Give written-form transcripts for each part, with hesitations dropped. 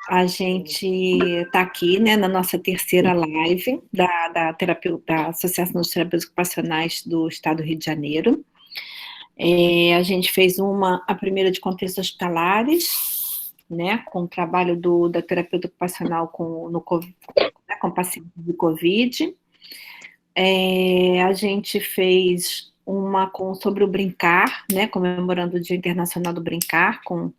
A gente está aqui, né, na nossa terceira live da Associação dos Terapeutas Ocupacionais do Estado do Rio de Janeiro. A gente fez a primeira de contextos hospitalares, né, com o trabalho da terapeuta ocupacional com pacientes de Covid. A gente fez uma sobre o brincar, né, comemorando o Dia Internacional do Brincar, com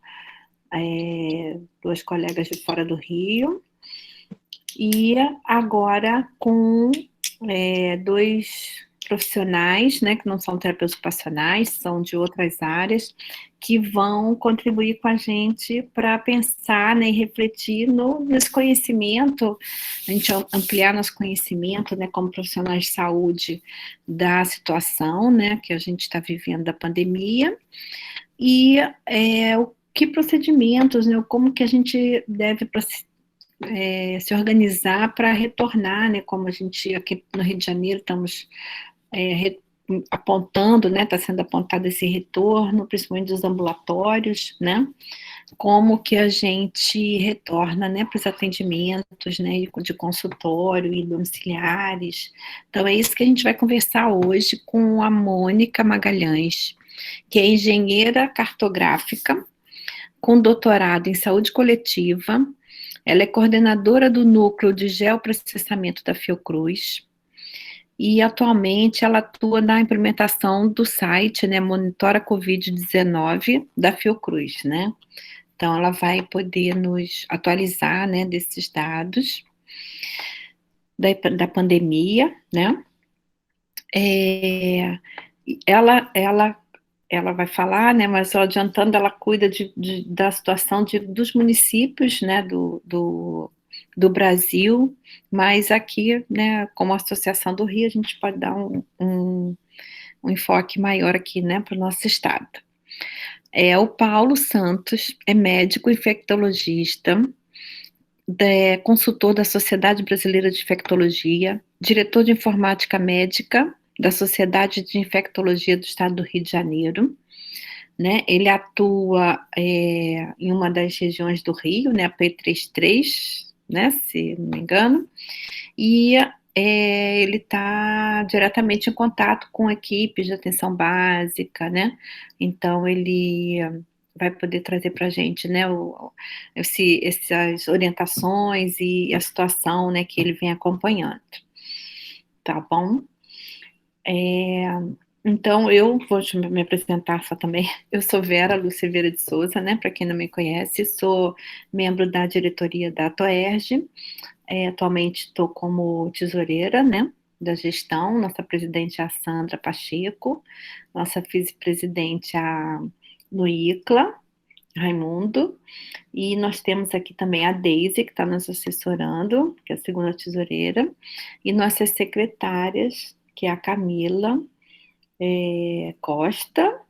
duas colegas de fora do Rio. E agora com dois profissionais, né, que não são terapeutas ocupacionais, são de outras áreas, que vão contribuir com a gente para pensar, né, e refletir nesse conhecimento, a gente ampliar nosso conhecimento, né, como profissionais de saúde, da situação, né, que a gente está vivendo da pandemia, e o que procedimentos, né, como que a gente deve se organizar para retornar, né, como a gente aqui no Rio de Janeiro estamos apontando, né, está sendo apontado esse retorno, principalmente dos ambulatórios, né, como que a gente retorna, né, para os atendimentos, né, de consultório e domiciliares. Então é isso que a gente vai conversar hoje com a Mônica Magalhães, que é engenheira cartográfica, com doutorado em saúde coletiva. Ela é coordenadora do núcleo de geoprocessamento da Fiocruz e atualmente ela atua na implementação do site, né, Monitora Covid-19 da Fiocruz, né? Então ela vai poder nos atualizar, né, desses dados da pandemia, né? Ela vai falar, né, mas só adiantando, ela cuida da situação dos municípios, né, do Brasil, mas aqui, né, como Associação do Rio, a gente pode dar um enfoque maior aqui, né, para o nosso estado. O Paulo Santos é médico infectologista, consultor da Sociedade Brasileira de Infectologia, diretor de informática médica da Sociedade de Infectologia do Estado do Rio de Janeiro, né? Ele atua em uma das regiões do Rio, né, a P33, né, se não me engano, e ele está diretamente em contato com equipes de atenção básica, então ele vai poder trazer para a gente, né, essas orientações e a situação, né, que ele vem acompanhando, tá bom? Então, eu vou me apresentar só também. Eu sou Vera Lúcia Vieira de Souza, né? Para quem não me conhece, sou membro da diretoria da TOERJ. Atualmente estou como tesoureira, né? Da gestão. Nossa presidente é a Sandra Pacheco, nossa vice-presidente é a Luícla Raimundo, e nós temos aqui também a Deise, que está nos assessorando, que é a segunda tesoureira, e nossas secretárias, que é a Camila Costa,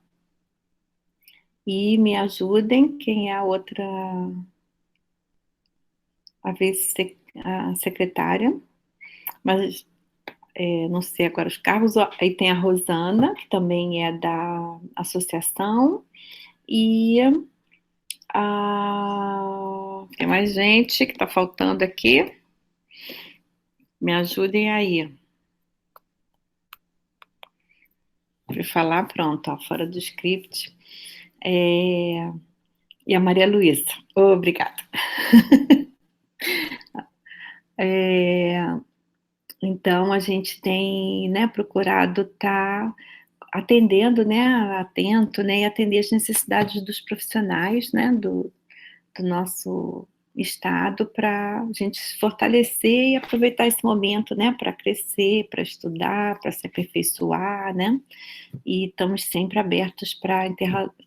e me ajudem, quem é a outra, a secretária, mas não sei agora os cargos. Aí tem a Rosana, que também é da associação, e tem mais gente que está faltando aqui, me ajudem aí. Para falar, pronto, ó, fora do script. E a Maria Luísa. Obrigada. Então, a gente tem, né, procurado estar atendendo, né, atento, né, e atender as necessidades dos profissionais, né, do nosso estado, para a gente se fortalecer e aproveitar esse momento, né, para crescer, para estudar, para se aperfeiçoar, né, e estamos sempre abertos para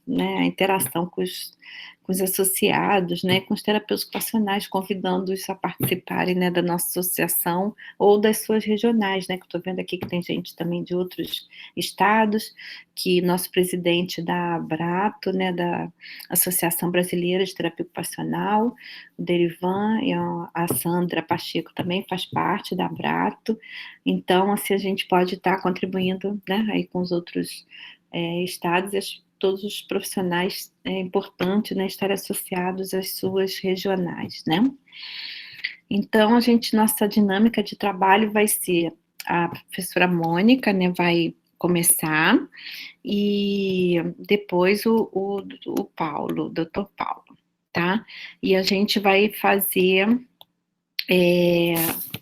né, a interação com os associados, né, com os terapeutas ocupacionais, convidando-os a participarem, né, da nossa associação ou das suas regionais, né, que estou vendo aqui que tem gente também de outros estados, que nosso presidente da Abrato, né, da Associação Brasileira de Terapia Ocupacional, o Derivan, e a Sandra Pacheco também faz parte da Abrato. Então, assim, a gente pode estar contribuindo, né, aí com os outros estados todos os profissionais é importante, né, estar associados às suas regionais, né. Então nossa dinâmica de trabalho vai ser a professora Mônica, né, vai começar, e depois o Paulo, o doutor Paulo, tá. E a gente vai fazer,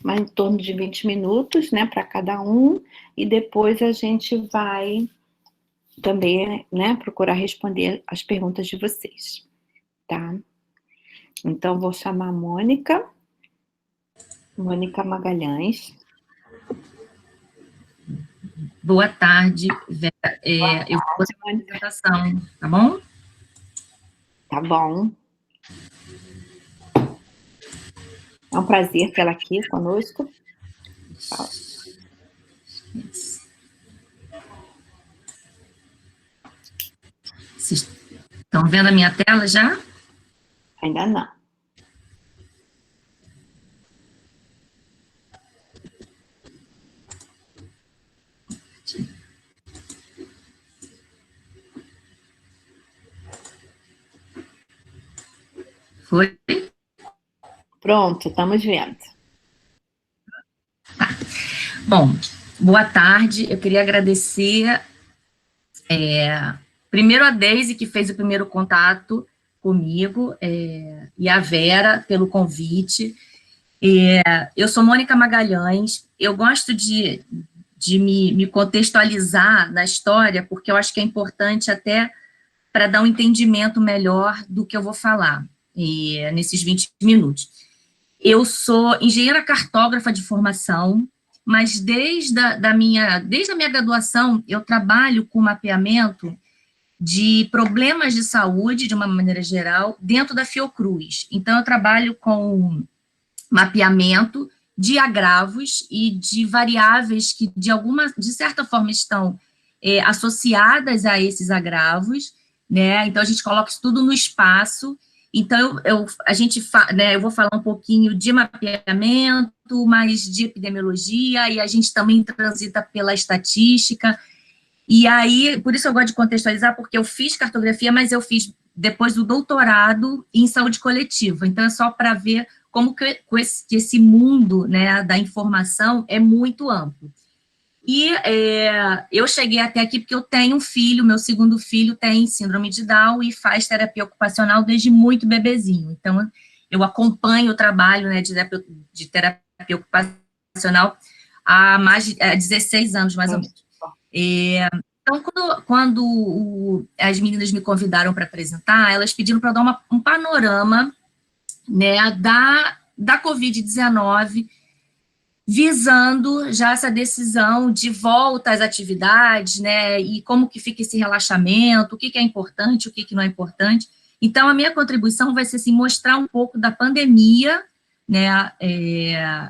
mais em torno de 20 minutos, né, para cada um, e depois a gente vai também, né, procurar responder as perguntas de vocês, tá. Então vou chamar a Mônica Magalhães. Boa tarde, Vera. Eu vou fazer uma apresentação, tá bom? Tá bom. É um prazer tê-la aqui conosco. Vocês estão vendo a minha tela já? Ainda não. Foi? Pronto, estamos vendo. Tá. Bom, boa tarde. Eu queria agradecer, primeiro a Deise, que fez o primeiro contato comigo, e a Vera, pelo convite. Eu sou Mônica Magalhães. Eu gosto de me contextualizar na história, porque eu acho que é importante até para dar um entendimento melhor do que eu vou falar nesses 20 minutos. Eu sou engenheira cartógrafa de formação, mas desde a minha graduação, eu trabalho com mapeamento de problemas de saúde, de uma maneira geral, dentro da Fiocruz. Então, eu trabalho com mapeamento de agravos e de variáveis que, de certa forma, estão associadas a esses agravos, né? Então, a gente coloca isso tudo no espaço. Então, eu vou falar um pouquinho de mapeamento, mais de epidemiologia, e a gente também transita pela estatística. E aí, por isso eu gosto de contextualizar, porque eu fiz cartografia, mas eu fiz depois do doutorado em saúde coletiva. Então, é só para ver como que esse mundo, né, da informação é muito amplo. E eu cheguei até aqui porque eu tenho um filho, meu segundo filho tem síndrome de Down e faz terapia ocupacional desde muito bebezinho. Então, eu acompanho o trabalho, né, de terapia ocupacional há mais de 16 anos, mais ou menos. Então, quando as meninas me convidaram para apresentar, elas pediram para eu dar um panorama, né, da Covid-19, visando já essa decisão de volta às atividades, né, e como que fica esse relaxamento, o que é importante, o que não é importante. Então, a minha contribuição vai ser, assim, mostrar um pouco da pandemia, né,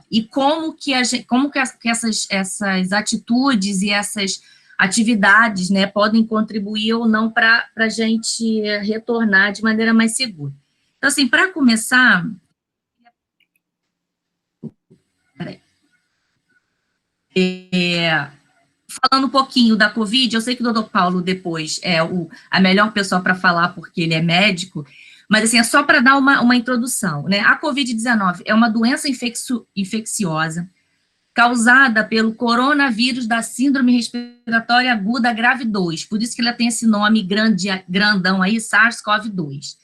e como que essas atitudes e essas atividades, né, podem contribuir ou não para a gente retornar de maneira mais segura. Então, assim, para começar... Peraí. Falando um pouquinho da Covid, eu sei que o doutor Paulo depois é a melhor pessoa para falar, porque ele é médico, mas assim, é só para dar uma introdução, né? A Covid-19 é uma doença infecciosa causada pelo coronavírus da síndrome respiratória aguda grave 2, por isso que ela tem esse nome grandão aí, SARS-CoV-2.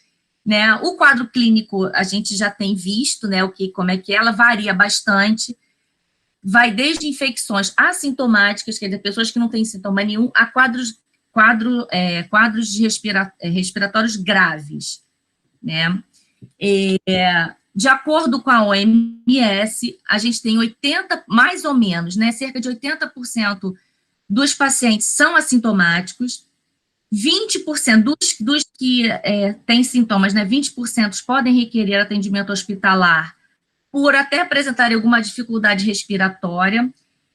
Né? O quadro clínico a gente já tem visto, né, como é que ela varia bastante, vai desde infecções assintomáticas, quer dizer, pessoas que não têm sintoma nenhum, a quadros de respiratórios graves, né? De acordo com a OMS, a gente tem 80, mais ou menos, né, cerca de 80% dos pacientes são assintomáticos, 20% dos que têm sintomas, né, 20% podem requerer atendimento hospitalar por até apresentarem alguma dificuldade respiratória,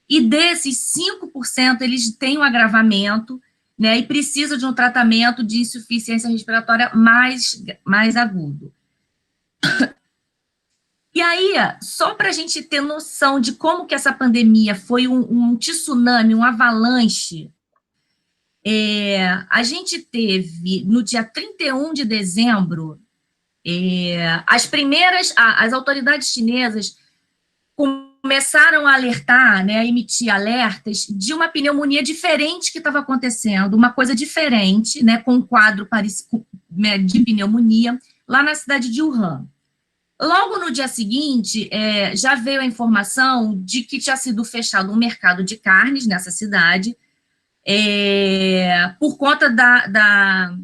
e desses 5%, eles têm um agravamento, né, e precisam de um tratamento de insuficiência respiratória mais agudo. E aí, só para a gente ter noção de como que essa pandemia foi um tsunami, um avalanche, A gente teve, no dia 31 de dezembro, as autoridades chinesas começaram a alertar, né, a emitir alertas de uma pneumonia diferente que estava acontecendo, uma coisa diferente, né, com um quadro de pneumonia, lá na cidade de Wuhan. Logo no dia seguinte, já veio a informação de que tinha sido fechado um mercado de carnes nessa cidade, por conta da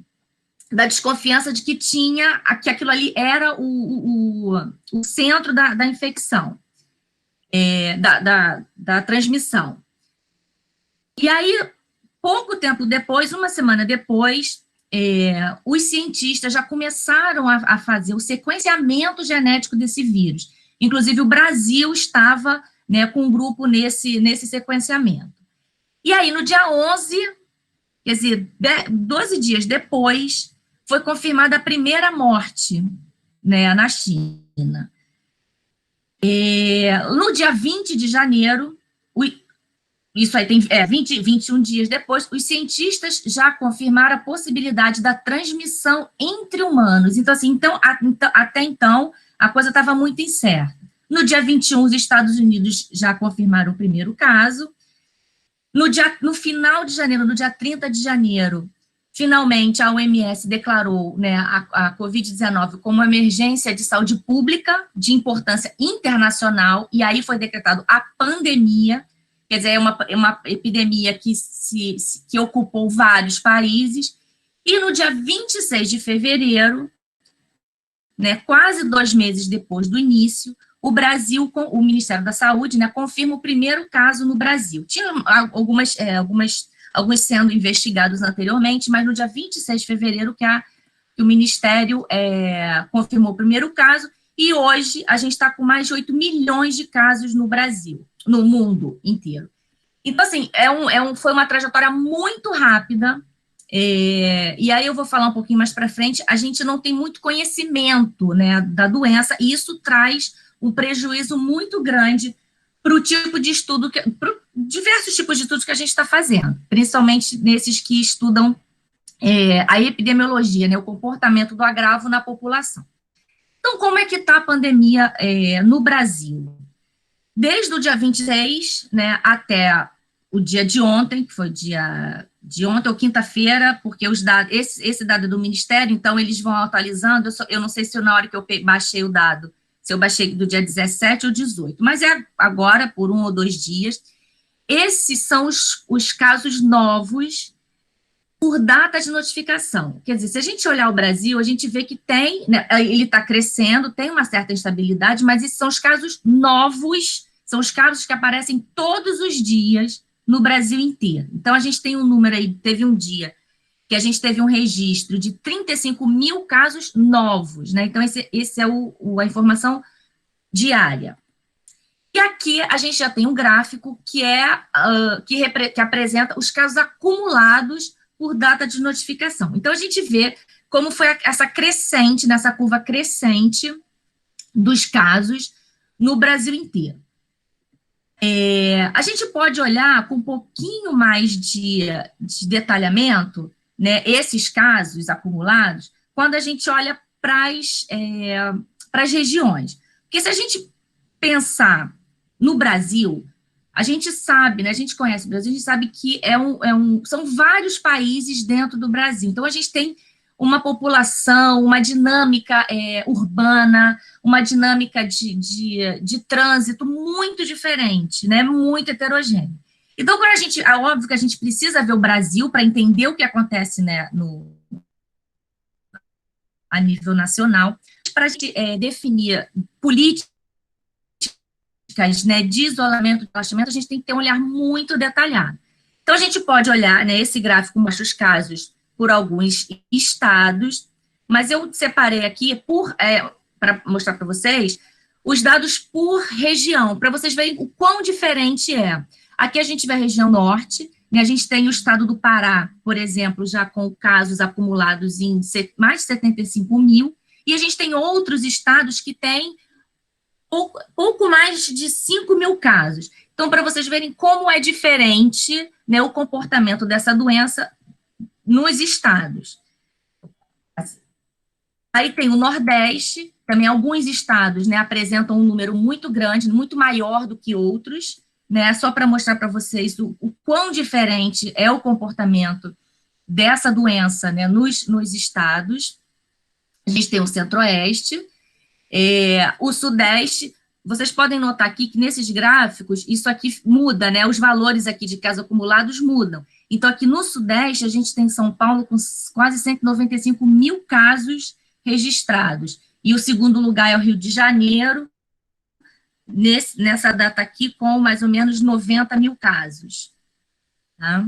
desconfiança de que que aquilo ali era o centro da infecção, da transmissão. E aí, pouco tempo depois, uma semana depois, os cientistas já começaram a fazer o sequenciamento genético desse vírus. Inclusive, o Brasil estava, né, com um grupo nesse sequenciamento. E aí, no dia 11, quer dizer, 12 dias depois, foi confirmada a primeira morte, né, na China. No dia 20 de janeiro, isso aí tem 21 dias depois, os cientistas já confirmaram a possibilidade da transmissão entre humanos. Então, assim, até então, a coisa estava muito incerta. No dia 21, os Estados Unidos já confirmaram o primeiro caso. No final de janeiro, no dia 30 de janeiro, finalmente a OMS declarou, né, a Covid-19 como emergência de saúde pública de importância internacional, e aí foi decretado a pandemia. Quer dizer, é uma epidemia que ocupou vários países, e no dia 26 de fevereiro, né, quase 2 meses depois do início, o Brasil, o Ministério da Saúde, né, confirma o primeiro caso no Brasil. Tinha alguns sendo investigados anteriormente, mas no dia 26 de fevereiro que o Ministério confirmou o primeiro caso, e hoje a gente está com mais de 8 milhões de casos no Brasil, no mundo inteiro. Então, assim, foi uma trajetória muito rápida, e aí eu vou falar um pouquinho mais para frente, a gente não tem muito conhecimento, né, da doença, e isso traz um prejuízo muito grande para o tipo de estudo, para diversos tipos de estudos que a gente está fazendo, principalmente nesses que estudam a epidemiologia, né, o comportamento do agravo na população. Então, como é que está a pandemia no Brasil? Desde o dia 26, né, até o dia de ontem, que foi dia de ontem ou quinta-feira, porque os dados, esse dado é do Ministério, então eles vão atualizando, eu não sei se na hora que eu baixei o dado, se eu baixei do dia 17 ou 18, mas é agora, por 1 ou 2 dias. Esses são os casos novos por data de notificação. Quer dizer, se a gente olhar o Brasil, a gente vê que tem, né, ele está crescendo, tem uma certa instabilidade, mas esses são os casos novos, são os casos que aparecem todos os dias no Brasil inteiro. Então, a gente tem um número aí, teve um dia que a gente teve um registro de 35 mil casos novos, né? Então, esse é a informação diária. E aqui a gente já tem um gráfico que apresenta os casos acumulados por data de notificação. Então, a gente vê como foi essa crescente, nessa curva crescente dos casos no Brasil inteiro. A gente pode olhar com um pouquinho mais de detalhamento, né, esses casos acumulados, quando a gente olha para as regiões. Porque se a gente pensar no Brasil, a gente sabe, né, a gente conhece o Brasil, a gente sabe que são vários países dentro do Brasil. Então, a gente tem uma população, uma dinâmica urbana, uma dinâmica de trânsito muito diferente, né, muito heterogênea. Então, é óbvio que a gente precisa ver o Brasil para entender o que acontece, né, a nível nacional, para a gente definir políticas, né, de isolamento, de relaxamento, a gente tem que ter um olhar muito detalhado. Então, a gente pode olhar, né, esse gráfico mostra os casos por alguns estados, mas eu separei aqui para mostrar para vocês os dados por região, para vocês verem o quão diferente é. Aqui a gente vê a região norte, né, a gente tem o estado do Pará, por exemplo, já com casos acumulados em mais de 75 mil, e a gente tem outros estados que têm pouco mais de 5 mil casos. Então, para vocês verem como é diferente, né, o comportamento dessa doença nos estados. Aí tem o Nordeste, também alguns estados, né, apresentam um número muito grande, muito maior do que outros, né, só para mostrar para vocês o quão diferente é o comportamento dessa doença, né, nos estados. A gente tem o Centro-Oeste, o Sudeste. Vocês podem notar aqui que nesses gráficos, isso aqui muda, né, os valores aqui de casos acumulados mudam. Então, aqui no Sudeste, a gente tem São Paulo com quase 195 mil casos registrados. E o segundo lugar é o Rio de Janeiro, nessa data aqui, com mais ou menos 90 mil casos. Tá?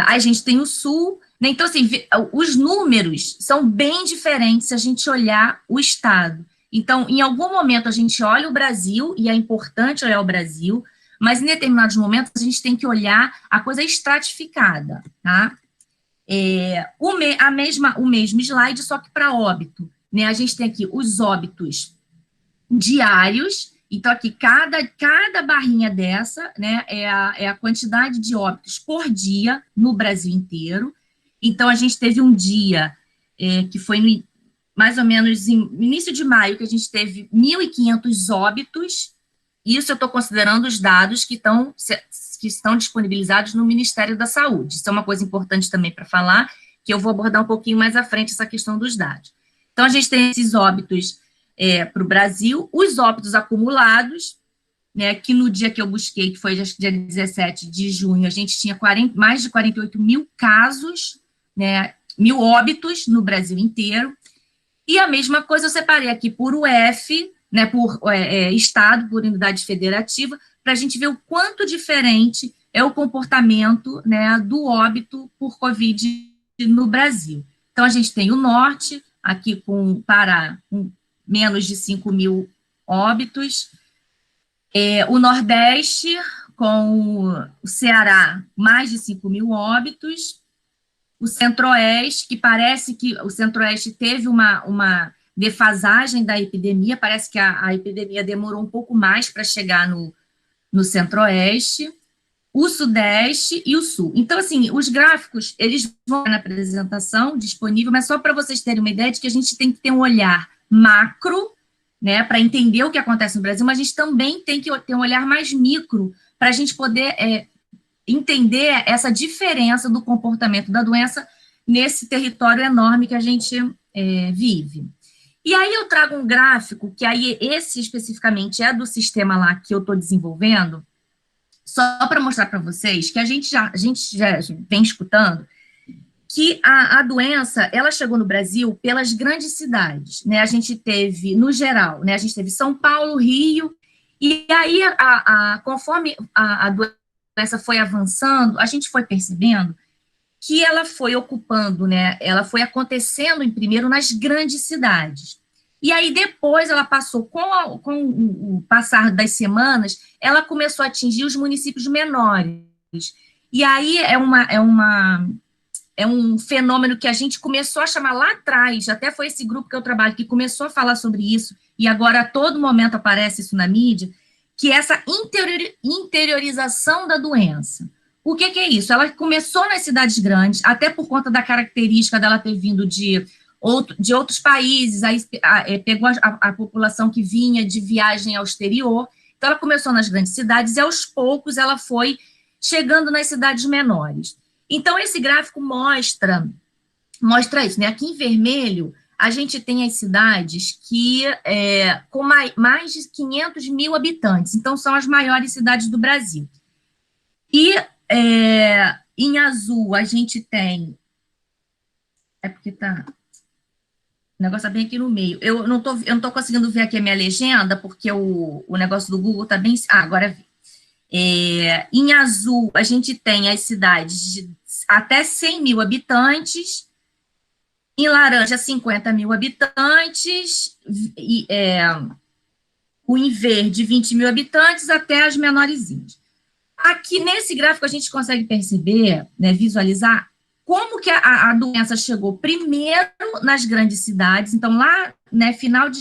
A gente tem o Sul, né? Então, assim, os números são bem diferentes se a gente olhar o estado. Então, em algum momento, a gente olha o Brasil, e é importante olhar o Brasil, mas em determinados momentos, a gente tem que olhar a coisa estratificada, tá? O mesmo slide, só que para óbito, né? A gente tem aqui os óbitos diários. Então, aqui, cada barrinha dessa, né, é a quantidade de óbitos por dia no Brasil inteiro. Então, a gente teve um dia que foi mais ou menos no início de maio, que a gente teve 1.500 óbitos. Isso eu estou considerando os dados que estão disponibilizados no Ministério da Saúde. Isso é uma coisa importante também para falar, que eu vou abordar um pouquinho mais à frente essa questão dos dados. Então, a gente tem esses óbitos para o Brasil, os óbitos acumulados, né, que no dia que eu busquei, que foi dia 17 de junho, a gente tinha mais de 48 mil casos, né, 1.000 óbitos no Brasil inteiro, e a mesma coisa eu separei aqui por UF, né, por estado, por unidade federativa, para a gente ver o quanto diferente é o comportamento, né, do óbito por Covid no Brasil. Então, a gente tem o Norte, aqui com Pará, com menos de 5 mil óbitos, o Nordeste, com o Ceará, mais de 5 mil óbitos, o Centro-Oeste, que parece que o Centro-Oeste teve uma defasagem da epidemia, parece que a epidemia demorou um pouco mais para chegar no Centro-Oeste, o Sudeste e o Sul. Então, assim, os gráficos, eles vão na apresentação disponível, mas só para vocês terem uma ideia de que a gente tem que ter um olhar macro, né, para entender o que acontece no Brasil, mas a gente também tem que ter um olhar mais micro para a gente poder entender essa diferença do comportamento da doença nesse território enorme que a gente vive. E aí eu trago um gráfico, que aí esse especificamente é do sistema lá que eu estou desenvolvendo, só para mostrar para vocês que a gente já vem escutando que a doença, ela chegou no Brasil pelas grandes cidades, né? A gente teve, no geral, né? A gente teve São Paulo, Rio, e aí, conforme a doença foi avançando, a gente foi percebendo que ela foi ocupando, né? Ela foi acontecendo primeiro nas grandes cidades. E aí, depois, ela passou, com o passar das semanas, ela começou a atingir os municípios menores. E aí, é um fenômeno que a gente começou a chamar lá atrás, até foi esse grupo que eu trabalho, que começou a falar sobre isso, e agora a todo momento aparece isso na mídia, que é essa interiorização da doença. O que é isso? Ela começou nas cidades grandes, até por conta da característica dela ter vindo de outros países, aí pegou a população que vinha de viagem ao exterior, então ela começou nas grandes cidades, e aos poucos ela foi chegando nas cidades menores. Então, esse gráfico mostra isso, né? Aqui em vermelho, a gente tem as cidades que com mais de 500 mil habitantes, então são as maiores cidades do Brasil. E em azul, a gente tem... porque tá... O negócio está bem aqui no meio. Eu não tô conseguindo ver aqui a minha legenda, porque o negócio do Google está bem... agora vi. Em azul, a gente tem as cidades de até 100 mil habitantes, em laranja, 50 mil habitantes, o em verde, 20 mil habitantes, até as menorzinhas. Aqui, nesse gráfico, a gente consegue perceber, né, visualizar, como que a doença chegou primeiro nas grandes cidades. Então, lá, né, final de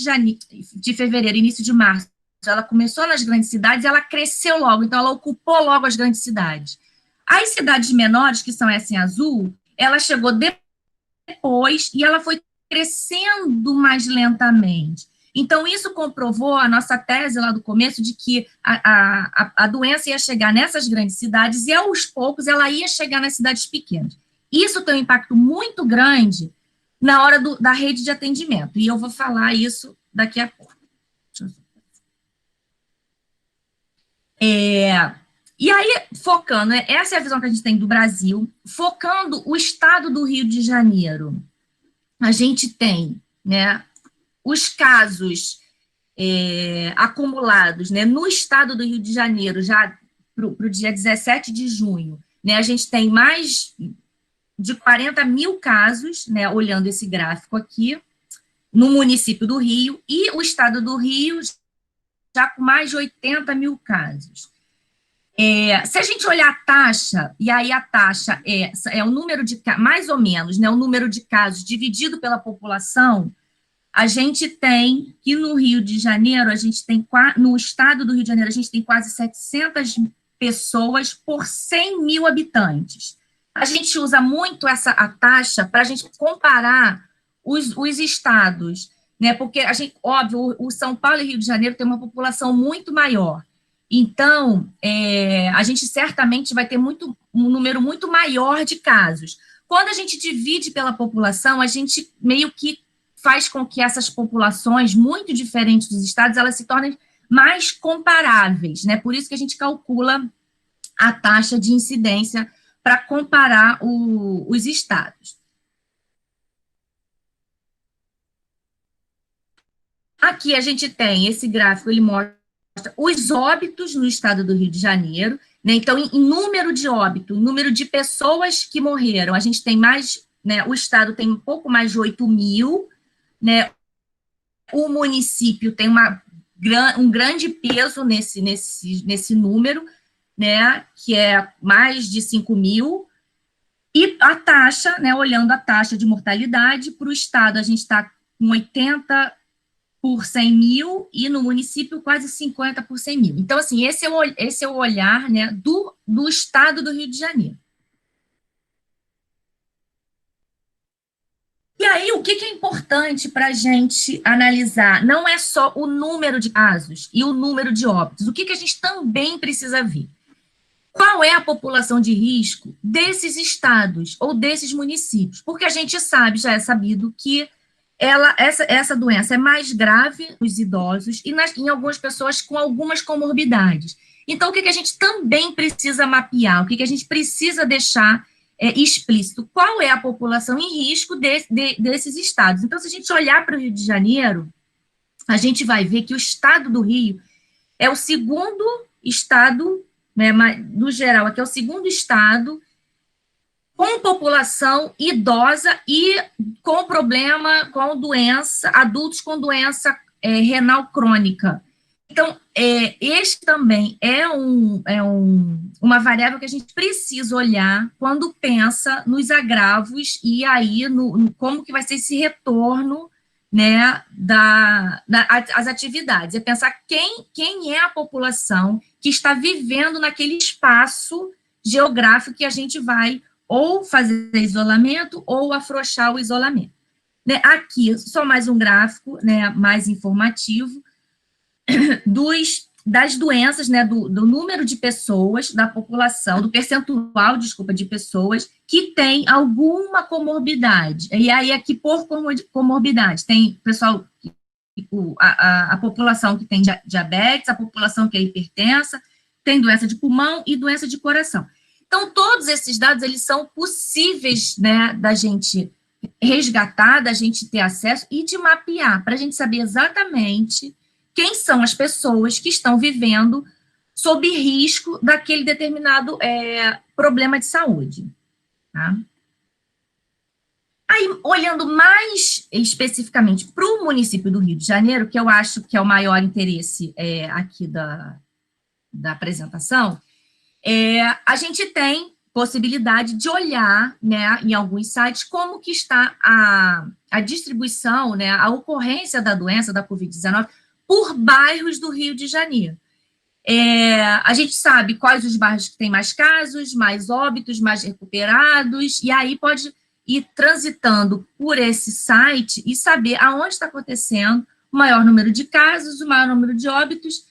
fevereiro, início de março, ela começou nas grandes cidades e ela cresceu logo, então ela ocupou logo as grandes cidades. As cidades menores, que são essa em azul, ela chegou depois e ela foi crescendo mais lentamente. Então, isso comprovou a nossa tese lá do começo de que a doença ia chegar nessas grandes cidades e, aos poucos, ela ia chegar nas cidades pequenas. Isso tem um impacto muito grande na hora da rede de atendimento, e eu vou falar isso daqui a pouco. E aí, focando, essa é a visão que a gente tem do Brasil, focando o estado do Rio de Janeiro. A gente tem, né, os casos acumulados, né, no estado do Rio de Janeiro, já para o dia 17 de junho, né, a gente tem mais de 40 mil casos, né, olhando esse gráfico aqui, no município do Rio, e o estado do Rio já com mais de 80 mil casos. Se a gente olhar a taxa, e aí a taxa é o número de, mais ou menos, né, o número de casos dividido pela população, a gente tem que no Rio de Janeiro, a gente tem, no estado do Rio de Janeiro, a gente tem quase 700 pessoas por 100 mil habitantes. A gente usa muito a taxa para a gente comparar os estados, né, porque a gente, óbvio, o São Paulo e Rio de Janeiro tem uma população muito maior. Então, a gente certamente vai ter um número muito maior de casos. Quando a gente divide pela população, a gente meio que faz com que essas populações muito diferentes dos estados, elas se tornem mais comparáveis, né? Por isso que a gente calcula a taxa de incidência para comparar os estados. Aqui a gente tem esse gráfico, ele mostra os óbitos no estado do Rio de Janeiro, né? Então, em número de óbito, em número de pessoas que morreram, a gente tem mais, né, o estado tem um pouco mais de 8 mil, né, o município tem um grande peso nesse número, né, que é mais de 5 mil, e a taxa, né, olhando a taxa de mortalidade, para o estado a gente está com 80 por 100 mil, e no município quase 50 por 100 mil. Então, assim, esse é o olhar, né, do estado do Rio de Janeiro. E aí, o que é importante para a gente analisar? Não é só o número de casos e o número de óbitos. O que a gente também precisa ver? Qual é a população de risco desses estados ou desses municípios? Porque a gente sabe, já é sabido, que essa doença é mais grave nos idosos e em algumas pessoas com algumas comorbidades. Então, o que a gente também precisa mapear? O que a gente precisa deixar explícito? Qual é a população em risco desses estados? Então, se a gente olhar para o Rio de Janeiro, a gente vai ver que o estado do Rio é o segundo estado, né, no geral, aqui é o segundo estado com população idosa e com problema, com doença, adultos com doença renal crônica. Então, este também é uma variável que a gente precisa olhar quando pensa nos agravos e aí no como que vai ser esse retorno, né, as atividades. É pensar quem é a população que está vivendo naquele espaço geográfico que a gente vai ou fazer isolamento ou afrouxar o isolamento. Né, aqui, só mais um gráfico, né, mais informativo, das doenças, né, do número de pessoas, da população, do percentual, desculpa, de pessoas que tem alguma comorbidade. E aí, aqui, por comorbidade, tem pessoal, a população que tem diabetes, a população que é hipertensa, tem doença de pulmão e doença de coração. Então, todos esses dados, eles são possíveis, né, da gente resgatar, da gente ter acesso e de mapear, para a gente saber exatamente quem são as pessoas que estão vivendo sob risco daquele determinado problema de saúde. Tá? Aí, olhando mais especificamente para o município do Rio de Janeiro, que eu acho que é o maior interesse aqui da apresentação, a gente tem possibilidade de olhar, né, em alguns sites, como que está a distribuição, né, a ocorrência da doença, da Covid-19, por bairros do Rio de Janeiro. A gente sabe quais os bairros que têm mais casos, mais óbitos, mais recuperados, e aí pode ir transitando por esse site e saber aonde está acontecendo o maior número de casos, o maior número de óbitos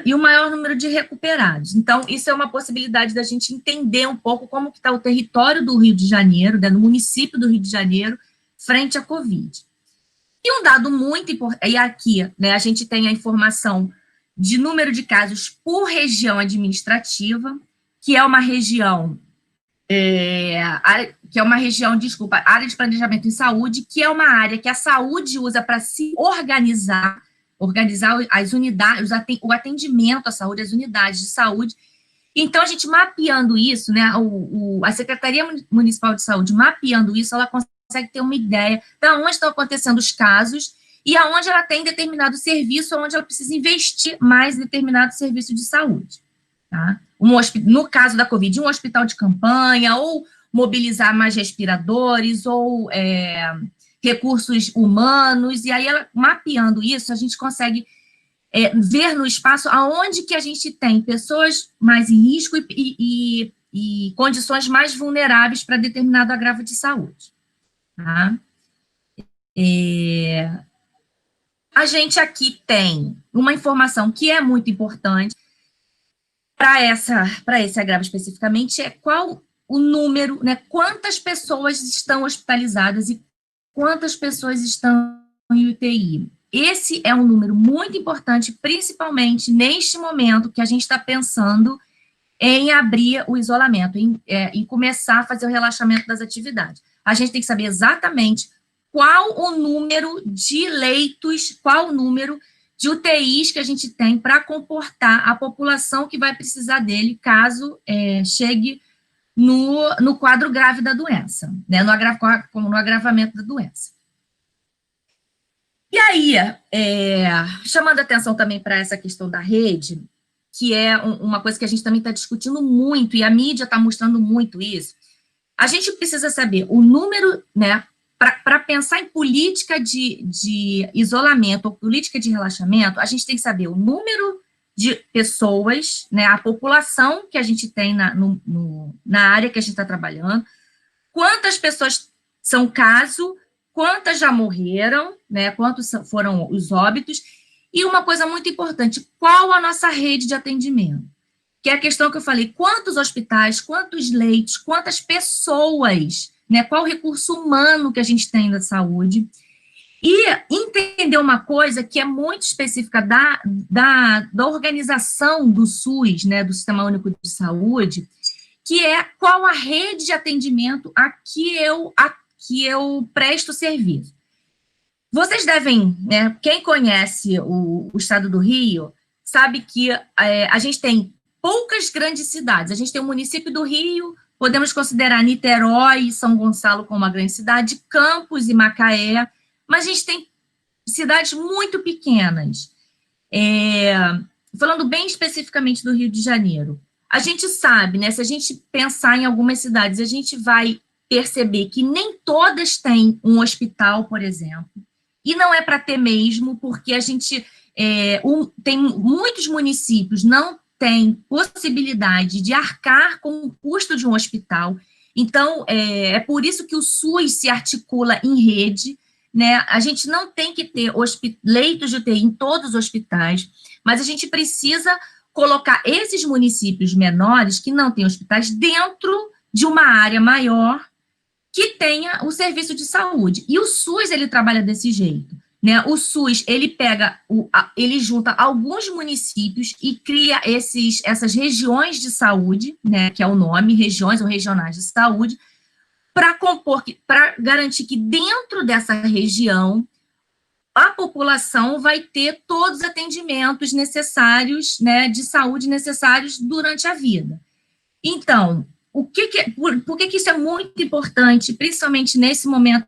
e o maior número de recuperados. Então, isso é uma possibilidade da gente entender um pouco como que está o território do Rio de Janeiro, né, no município do Rio de Janeiro, frente à Covid. E um dado muito importante, e aqui, né, a gente tem a informação de número de casos por região administrativa, que é uma região, desculpa, área de planejamento em saúde, que é uma área que a saúde usa para se organizar as unidades, o atendimento à saúde, as unidades de saúde. Então, a gente mapeando isso, né, a Secretaria Municipal de Saúde mapeando isso, ela consegue ter uma ideia de onde estão acontecendo os casos e aonde ela tem determinado serviço, onde ela precisa investir mais em determinado serviço de saúde. Tá? No caso da Covid, um hospital de campanha, ou mobilizar mais respiradores, ou recursos humanos, e aí, ela, mapeando isso, a gente consegue ver no espaço aonde que a gente tem pessoas mais em risco e condições mais vulneráveis para determinado agravo de saúde. Tá? A gente aqui tem uma informação que é muito importante para esse agravo especificamente, é qual o número, né, quantas pessoas estão hospitalizadas e quantas pessoas estão em UTI. Esse é um número muito importante, principalmente neste momento que a gente está pensando em abrir o isolamento, em começar a fazer o relaxamento das atividades. A gente tem que saber exatamente qual o número de leitos, qual o número de UTIs que a gente tem para comportar a população que vai precisar dele, caso chegue no quadro grave da doença, né, no agravamento da doença. E aí, chamando atenção também para essa questão da rede, que é uma coisa que a gente também está discutindo muito, e a mídia está mostrando muito isso, a gente precisa saber o número, né, para pensar em política de isolamento ou política de relaxamento, a gente tem que saber o número de pessoas, né, a população que a gente tem na área que a gente está trabalhando, quantas pessoas são caso, quantas já morreram, né, quantos foram os óbitos, e uma coisa muito importante, qual a nossa rede de atendimento? Que é a questão que eu falei, quantos hospitais, quantos leitos, quantas pessoas, né, qual o recurso humano que a gente tem da saúde, e entender uma coisa que é muito específica da organização do SUS, né, do Sistema Único de Saúde, que é qual a rede de atendimento a que eu presto serviço. Vocês devem, né, quem conhece o estado do Rio, sabe que a gente tem poucas grandes cidades. A gente tem o município do Rio, podemos considerar Niterói e São Gonçalo como uma grande cidade, Campos e Macaé, mas a gente tem cidades muito pequenas. Falando bem especificamente do Rio de Janeiro, a gente sabe, né, se a gente pensar em algumas cidades, a gente vai perceber que nem todas têm um hospital, por exemplo, e não é para ter mesmo, porque a gente tem muitos municípios não têm possibilidade de arcar com o custo de um hospital, então é por isso que o SUS se articula em rede, né? A gente não tem que ter leitos de UTI em todos os hospitais, mas a gente precisa colocar esses municípios menores que não têm hospitais dentro de uma área maior que tenha o serviço de saúde. E o SUS, ele trabalha desse jeito, né? O SUS, ele junta alguns municípios e cria essas regiões de saúde, né, que é o nome, regiões ou regionais de saúde, para garantir que dentro dessa região a população vai ter todos os atendimentos necessários, né, de saúde necessários durante a vida. Então, por que isso é muito importante, principalmente nesse momento,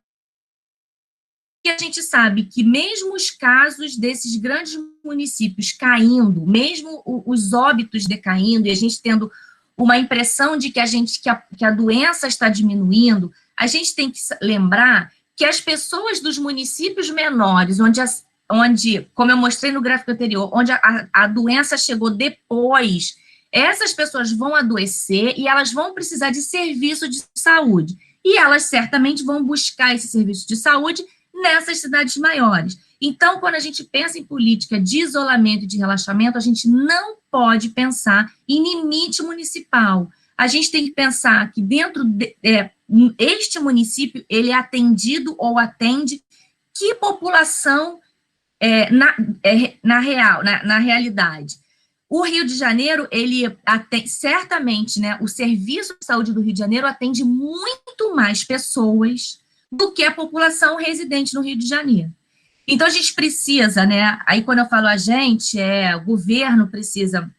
que a gente sabe que mesmo os casos desses grandes municípios caindo, mesmo os óbitos decaindo, e a gente tendo uma impressão de que a doença está diminuindo, a gente tem que lembrar que as pessoas dos municípios menores, onde onde, como eu mostrei no gráfico anterior, onde a doença chegou depois, essas pessoas vão adoecer e elas vão precisar de serviço de saúde. E elas certamente vão buscar esse serviço de saúde nessas cidades maiores. Então, quando a gente pensa em política de isolamento e de relaxamento, a gente não pode pensar em limite municipal. A gente tem que pensar que dentro este município, ele é atendido ou atende que população na realidade. O Rio de Janeiro, ele atende, certamente, né, o Serviço de Saúde do Rio de Janeiro atende muito mais pessoas do que a população residente no Rio de Janeiro. Então, a gente precisa, né, aí quando eu falo a gente, o governo precisa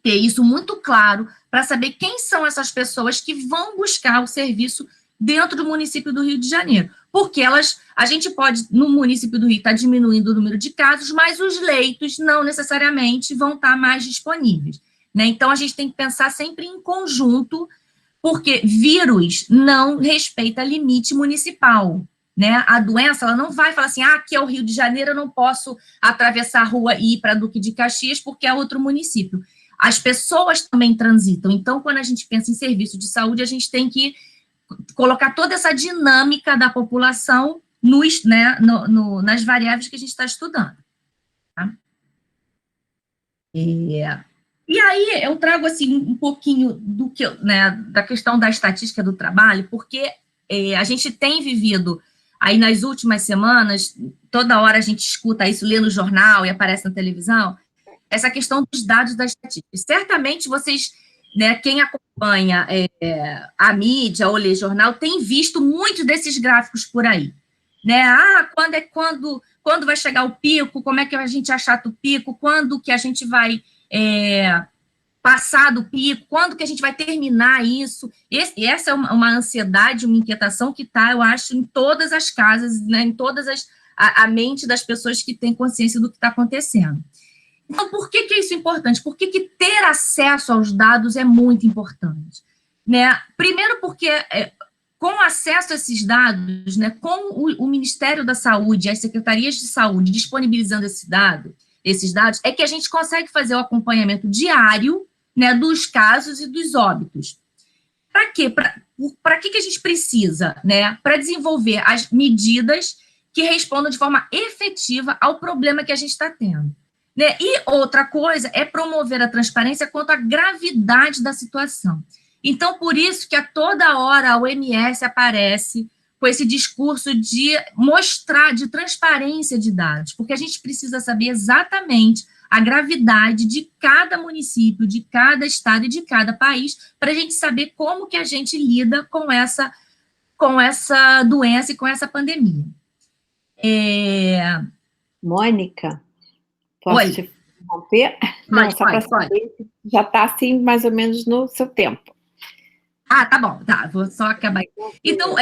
ter isso muito claro para saber quem são essas pessoas que vão buscar o serviço dentro do município do Rio de Janeiro. Porque a gente pode, no município do Rio, estar diminuindo o número de casos, mas os leitos não necessariamente vão estar mais disponíveis, né? Então, a gente tem que pensar sempre em conjunto, porque vírus não respeita limite municipal, né? A doença, ela não vai falar assim, aqui é o Rio de Janeiro, eu não posso atravessar a rua e ir para Duque de Caxias, porque é outro município. As pessoas também transitam. Então, quando a gente pensa em serviço de saúde, a gente tem que colocar toda essa dinâmica da população nas variáveis que a gente está estudando. Tá? E aí eu trago assim, um pouquinho do que, né, da questão da estatística do trabalho, porque a gente tem vivido aí nas últimas semanas, toda hora a gente escuta isso, lê no jornal e aparece na televisão, essa questão dos dados da estatística. Certamente vocês, né, quem acompanha a mídia ou lê jornal, tem visto muitos desses gráficos por aí. Né? Quando vai chegar o pico, como é que a gente achata o pico, quando que a gente vai passar do pico, quando que a gente vai terminar isso. Essa é uma ansiedade, uma inquietação que está, eu acho, em todas as casas, né, em todas a mente das pessoas que têm consciência do que está acontecendo. Então, por que isso é importante? Por que ter acesso aos dados é muito importante? Né? Primeiro porque, com acesso a esses dados, né, com o Ministério da Saúde, as secretarias de saúde disponibilizando esses dados, é que a gente consegue fazer o acompanhamento diário, né, dos casos e dos óbitos. Para quê? Para que a gente precisa? Né? Para desenvolver as medidas que respondam de forma efetiva ao problema que a gente está tendo. Né? E outra coisa é promover a transparência quanto à gravidade da situação. Então, por isso que a toda hora a OMS aparece com esse discurso de mostrar, de transparência de dados, porque a gente precisa saber exatamente a gravidade de cada município, de cada estado e de cada país, para a gente saber como que a gente lida com essa doença e com essa pandemia. Mônica, posso te interromper? Não, só para saber se já está assim, mais ou menos no seu tempo. Tá bom, tá, vou só acabar. Então,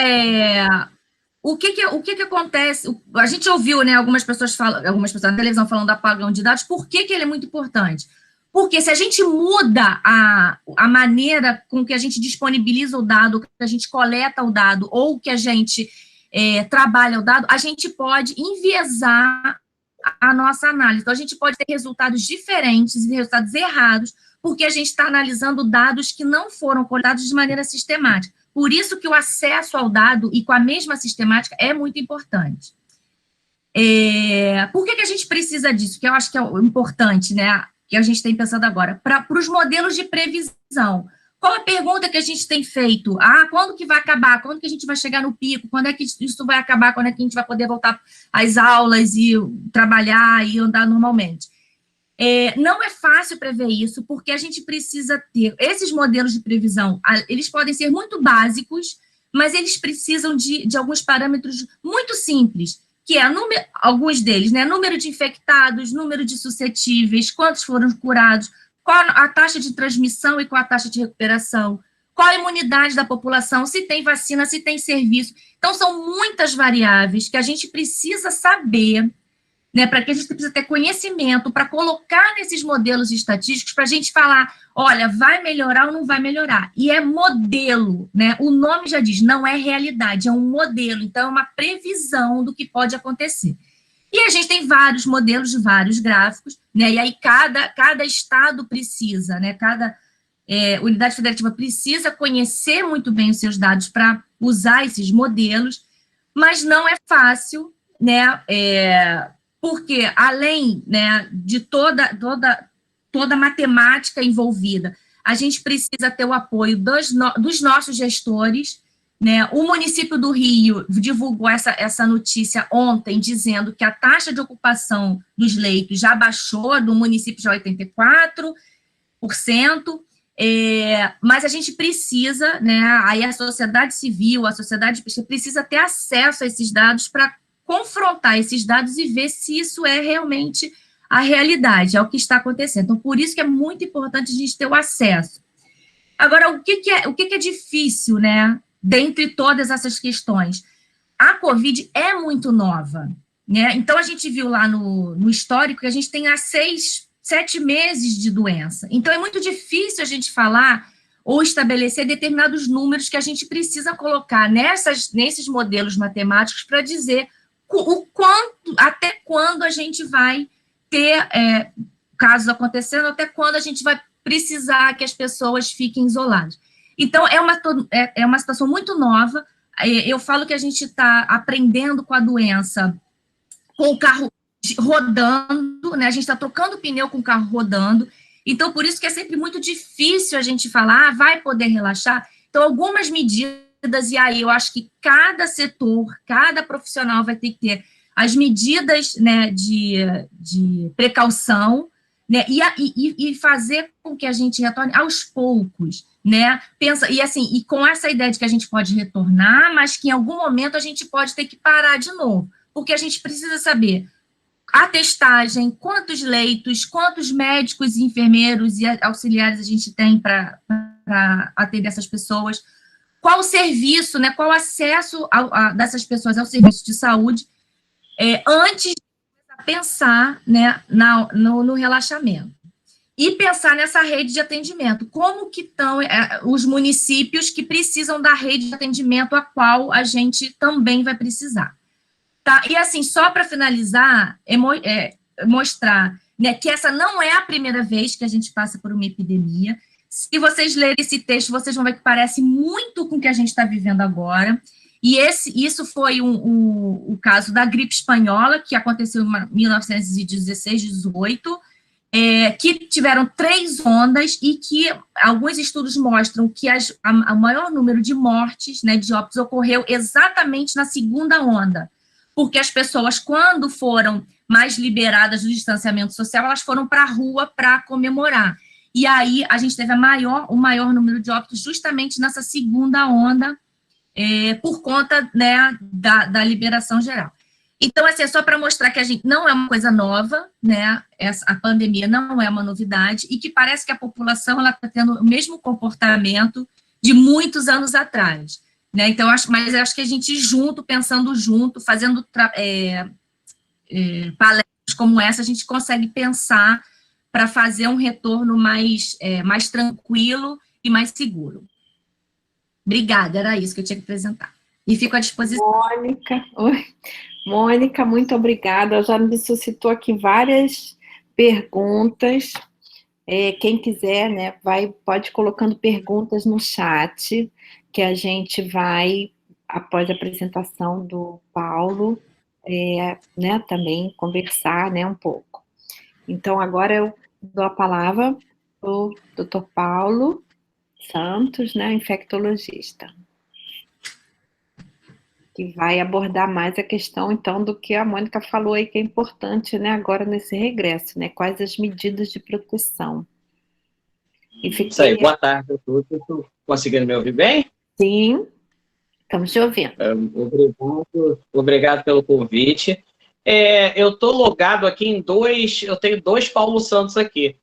o que acontece? A gente ouviu, né, algumas pessoas na televisão falando do apagão de dados. Por que ele é muito importante? Porque se a gente muda a maneira com que a gente disponibiliza o dado, que a gente coleta o dado, ou que a gente trabalha o dado, a gente pode enviesar a nossa análise. Então, a gente pode ter resultados diferentes e resultados errados, porque a gente está analisando dados que não foram coletados de maneira sistemática. Por isso que o acesso ao dado e com a mesma sistemática é muito importante. Por que a gente precisa disso? Que eu acho que é importante, né, que a gente tem pensado agora. Para os modelos de previsão. Qual a pergunta que a gente tem feito? Quando que vai acabar? Quando que a gente vai chegar no pico? Quando é que isso vai acabar? Quando é que a gente vai poder voltar às aulas e trabalhar e andar normalmente? Não é fácil prever isso, porque a gente precisa ter esses modelos de previsão, eles podem ser muito básicos, mas eles precisam de alguns parâmetros muito simples, que alguns deles, né, número de infectados, número de suscetíveis, quantos foram curados, qual a taxa de transmissão e qual a taxa de recuperação, qual a imunidade da população, se tem vacina, se tem serviço. Então, são muitas variáveis que a gente precisa saber, né, para que a gente precisa ter conhecimento para colocar nesses modelos estatísticos para a gente falar, olha, vai melhorar ou não vai melhorar. E é modelo, né? O nome já diz, não é realidade, é um modelo. Então, é uma previsão do que pode acontecer. E a gente tem vários modelos de vários gráficos, né? E aí cada estado precisa, né? Cada unidade federativa precisa conhecer muito bem os seus dados para usar esses modelos, mas não é fácil, né? Porque além, né, de toda a matemática envolvida, a gente precisa ter o apoio dos nossos gestores, né? O município do Rio divulgou essa notícia ontem, dizendo que a taxa de ocupação dos leitos já baixou, do município já 84%, mas a gente precisa, né, aí a sociedade civil, a sociedade precisa ter acesso a esses dados para confrontar esses dados e ver se isso é realmente a realidade, é o que está acontecendo. Então, por isso que é muito importante a gente ter o acesso. Agora, o que é difícil, né, dentre todas essas questões? A Covid é muito nova, né? Então, a gente viu lá no histórico que a gente tem há 7 meses de doença. Então, é muito difícil a gente falar ou estabelecer determinados números que a gente precisa colocar nesses modelos matemáticos para dizer até quando a gente vai ter casos acontecendo, até quando a gente vai precisar que as pessoas fiquem isoladas. Então, é uma situação muito nova. Eu falo que a gente está aprendendo com a doença, com o carro rodando, né? A gente está trocando pneu com o carro rodando. Então, por isso que é sempre muito difícil a gente falar, vai poder relaxar. Então, algumas medidas, e aí eu acho que cada setor, cada profissional vai ter que ter as medidas, né, de precaução, né, e fazer com que a gente retorne aos poucos, né, e com essa ideia de que a gente pode retornar, mas que em algum momento a gente pode ter que parar de novo, porque a gente precisa saber a testagem, quantos leitos, quantos médicos, enfermeiros e auxiliares a gente tem para atender essas pessoas, qual o serviço, né, qual o acesso dessas pessoas ao serviço de saúde, antes de pensar, né, no relaxamento. E pensar nessa rede de atendimento. Como que estão os municípios que precisam da rede de atendimento a qual a gente também vai precisar. Tá? E assim, só para finalizar, mostrar, né, que essa não é a primeira vez que a gente passa por uma epidemia. Se vocês lerem esse texto, vocês vão ver que parece muito com o que a gente está vivendo agora. E isso foi o caso da gripe espanhola, que aconteceu em 1916, 18, que tiveram 3 ondas e que alguns estudos mostram que o maior número de mortes, né, de óbitos, ocorreu exatamente na segunda onda, porque as pessoas, quando foram mais liberadas do distanciamento social, elas foram para a rua para comemorar. E aí a gente teve o maior número de óbitos justamente nessa segunda onda, por conta, né, da liberação geral. Então, assim, é só para mostrar que a gente não é uma coisa nova, né, a pandemia não é uma novidade, e que parece que a população está tendo o mesmo comportamento de muitos anos atrás, né, então, mas eu acho que a gente pensando junto, fazendo palestras como essa, a gente consegue pensar para fazer um retorno mais tranquilo e mais seguro. Obrigada, era isso que eu tinha que apresentar. E fico à disposição. Mônica, muito obrigada. Já me suscitou aqui várias perguntas. Quem quiser, né, pode ir colocando perguntas no chat, que a gente vai, após a apresentação do Paulo, né, também conversar, né, um pouco. Então, agora eu dou a palavra para o Dr. Paulo Santos, né, infectologista, que vai abordar mais a questão, então, do que a Mônica falou aí, que é importante, né, agora nesse regresso, né, quais as medidas de proteção. Isso aí, boa tarde a todos. Estou conseguindo me ouvir bem? Sim, estamos te ouvindo. Obrigado pelo convite. Eu estou logado aqui em eu tenho 2 Paulo Santos aqui.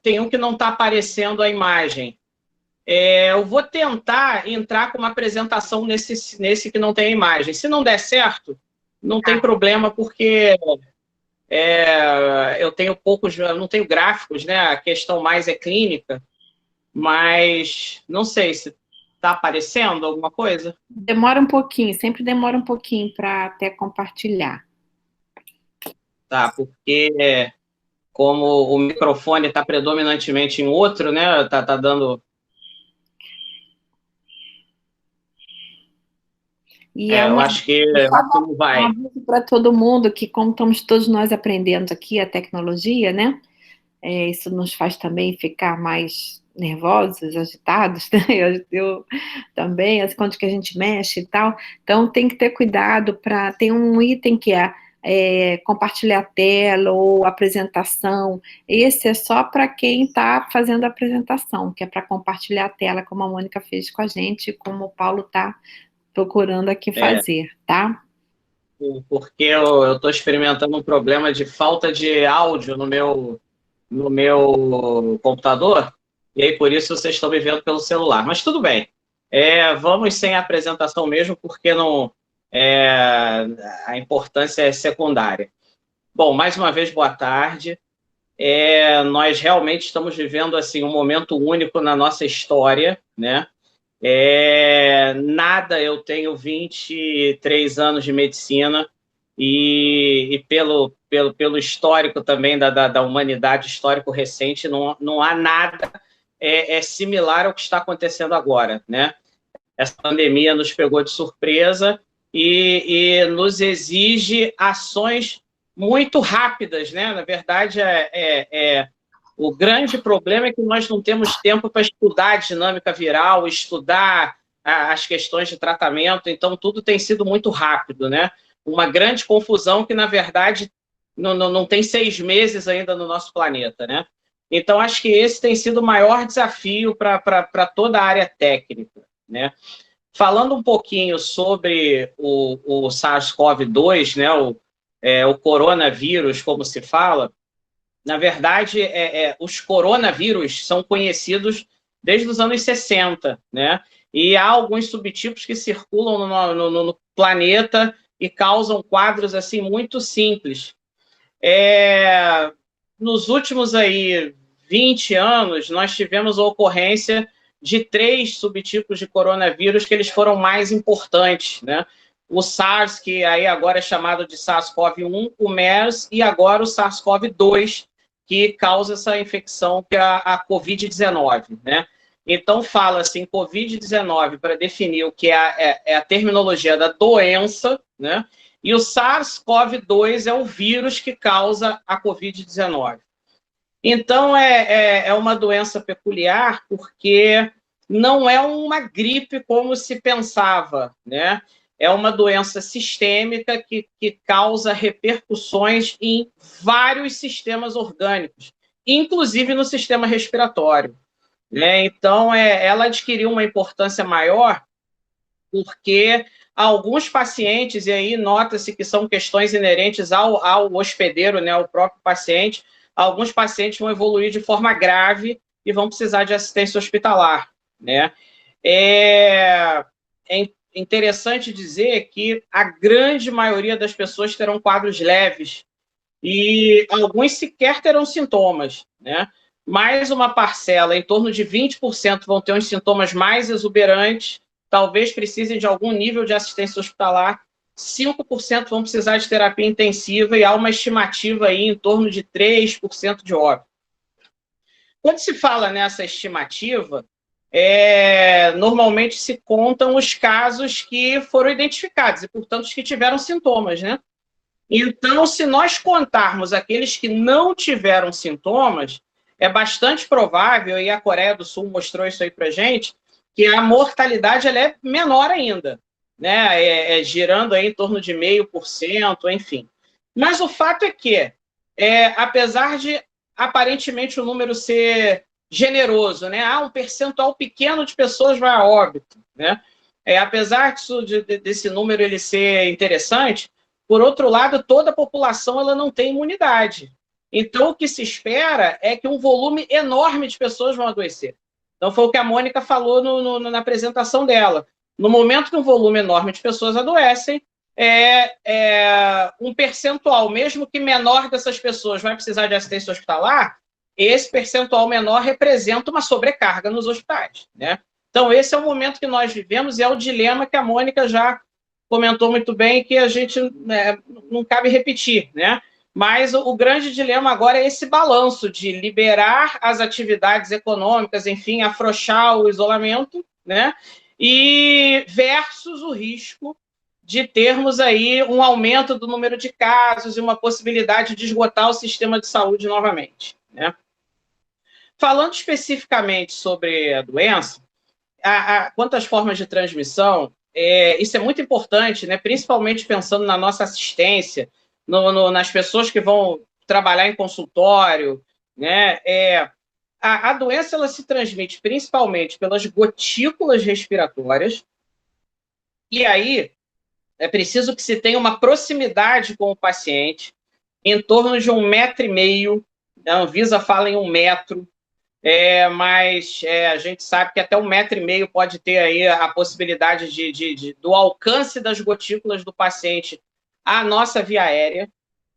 Tem um que não está aparecendo a imagem. Eu vou tentar entrar com uma apresentação nesse que não tem a imagem. Se não der certo, não tem problema, porque eu não tenho gráficos, né? A questão mais é clínica, mas não sei se está aparecendo alguma coisa. Demora um pouquinho, sempre demora um pouquinho para até compartilhar. tá? Porque como o microfone está predominantemente em outro, né? Tá dando... E é eu uma, acho que só não um vai. aviso para todo mundo que, como estamos todos nós aprendendo aqui a tecnologia, né? Isso nos faz também ficar mais nervosos, agitados, né? Eu também, as contas que a gente mexe e tal. Então, tem que ter cuidado para... Tem um item que é compartilhar a tela ou apresentação. Esse é só para quem está fazendo a apresentação, que é para compartilhar a tela, como a Mônica fez com a gente, como o Paulo está procurando aqui fazer, tá? Porque eu estou experimentando um problema de falta de áudio no meu computador, e aí por isso vocês estão me vendo pelo celular. Mas tudo bem. Vamos sem apresentação mesmo, porque não, a importância é secundária. Bom, mais uma vez, boa tarde. Nós realmente estamos vivendo assim, um momento único na nossa história, né? Eu tenho 23 anos de medicina e pelo histórico também da humanidade, histórico recente, não há nada similar ao que está acontecendo agora, né? Essa pandemia nos pegou de surpresa e nos exige ações muito rápidas, né? Na verdade, o grande problema é que nós não temos tempo para estudar a dinâmica viral, estudar as questões de tratamento, então tudo tem sido muito rápido, né? Uma grande confusão que, na verdade, não tem 6 meses ainda no nosso planeta, né? Então, acho que esse tem sido o maior desafio para toda a área técnica, né? Falando um pouquinho sobre o SARS-CoV-2, né? O coronavírus, como se fala, na verdade, os coronavírus são conhecidos desde os anos 60, né? E há alguns subtipos que circulam no planeta e causam quadros assim muito simples. Nos últimos 20 anos, nós tivemos a ocorrência de 3 subtipos de coronavírus que eles foram mais importantes, né? O SARS, que aí agora é chamado de SARS-CoV-1, o MERS e agora o SARS-CoV-2, que causa essa infecção, que é a Covid-19, né? Então, fala-se em Covid-19 para definir o que é a terminologia da doença, né? E o SARS-CoV-2 é o vírus que causa a Covid-19. Então, é uma doença peculiar porque não é uma gripe como se pensava, né? É uma doença sistêmica que causa repercussões em vários sistemas orgânicos, inclusive no sistema respiratório, né? Então, ela adquiriu uma importância maior porque alguns pacientes, e aí nota-se que são questões inerentes ao hospedeiro, né, ao próprio paciente, alguns pacientes vão evoluir de forma grave e vão precisar de assistência hospitalar, né? É interessante dizer que a grande maioria das pessoas terão quadros leves e alguns sequer terão sintomas, né? Mais uma parcela, em torno de 20%, vão ter uns sintomas mais exuberantes, talvez precisem de algum nível de assistência hospitalar, 5% vão precisar de terapia intensiva e há uma estimativa aí em torno de 3% de óbito. Quando se fala nessa estimativa, normalmente se contam os casos que foram identificados e, portanto, os que tiveram sintomas, né? Então, se nós contarmos aqueles que não tiveram sintomas, é bastante provável, e a Coreia do Sul mostrou isso aí para gente, que a mortalidade ela é menor ainda, né? Girando aí em torno de 0,5%, enfim. Mas o fato é que, apesar de aparentemente o número ser generoso, né? Um percentual pequeno de pessoas vai a óbito, né? Apesar desse número ele ser interessante, por outro lado, toda a população ela não tem imunidade. Então, o que se espera é que um volume enorme de pessoas vão adoecer. Então, foi o que a Mônica falou na apresentação dela. No momento que um volume enorme de pessoas adoecem, um percentual, mesmo que menor dessas pessoas vai precisar de assistência hospitalar, esse percentual menor representa uma sobrecarga nos hospitais, né? Então, esse é o momento que nós vivemos e é o dilema que a Mônica já comentou muito bem, que a gente não cabe repetir, né? Mas o grande dilema agora é esse balanço de liberar as atividades econômicas, enfim, afrouxar o isolamento, né? E versus o risco de termos aí um aumento do número de casos e uma possibilidade de esgotar o sistema de saúde novamente, né? Falando especificamente sobre a doença, quanto às formas de transmissão, isso é muito importante, né? Principalmente pensando na nossa assistência, nas pessoas que vão trabalhar em consultório, né? A doença ela se transmite principalmente pelas gotículas respiratórias, e aí é preciso que se tenha uma proximidade com o paciente, em torno de 1,5 m, a Anvisa fala em 1 metro, mas a gente sabe que até 1,5 m pode ter aí a possibilidade do alcance das gotículas do paciente à nossa via aérea,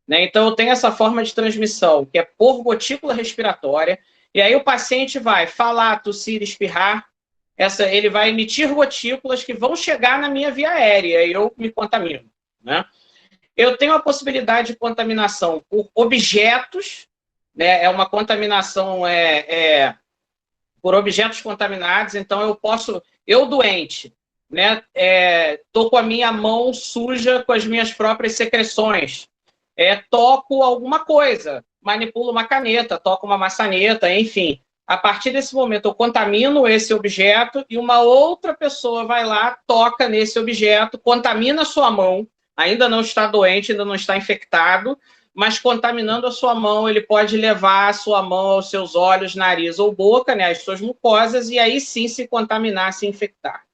né? Então, eu tenho essa forma de transmissão, que é por gotícula respiratória, e aí o paciente vai falar, tossir, espirrar, ele vai emitir gotículas que vão chegar na minha via aérea, e eu me contamino, né? Eu tenho a possibilidade de contaminação por objetos, né? É uma contaminação por objetos contaminados, então eu doente, né? Estou com a minha mão suja com as minhas próprias secreções, toco alguma coisa, manipulo uma caneta, toco uma maçaneta, enfim. A partir desse momento, eu contamino esse objeto e uma outra pessoa vai lá, toca nesse objeto, contamina a sua mão, ainda não está doente, ainda não está infectado, mas contaminando a sua mão, ele pode levar a sua mão aos seus olhos, nariz ou boca, né, as suas mucosas, e aí sim se contaminar, se infectar.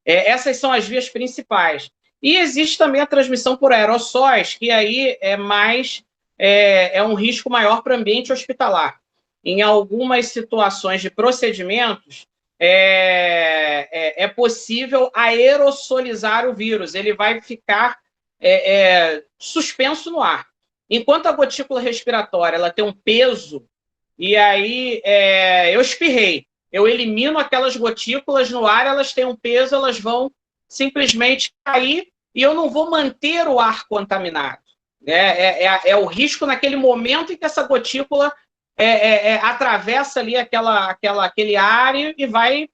Essas são as vias principais. E existe também a transmissão por aerossóis, que aí é um risco maior para o ambiente hospitalar. Em algumas situações de procedimentos, é possível aerossolizar o vírus, ele vai ficar suspenso no ar. Enquanto a gotícula respiratória ela tem um peso, e aí eu espirrei, eu elimino aquelas gotículas no ar, elas têm um peso, elas vão simplesmente cair e eu não vou manter o ar contaminado. É o risco naquele momento em que essa gotícula atravessa ali aquele ar e vai,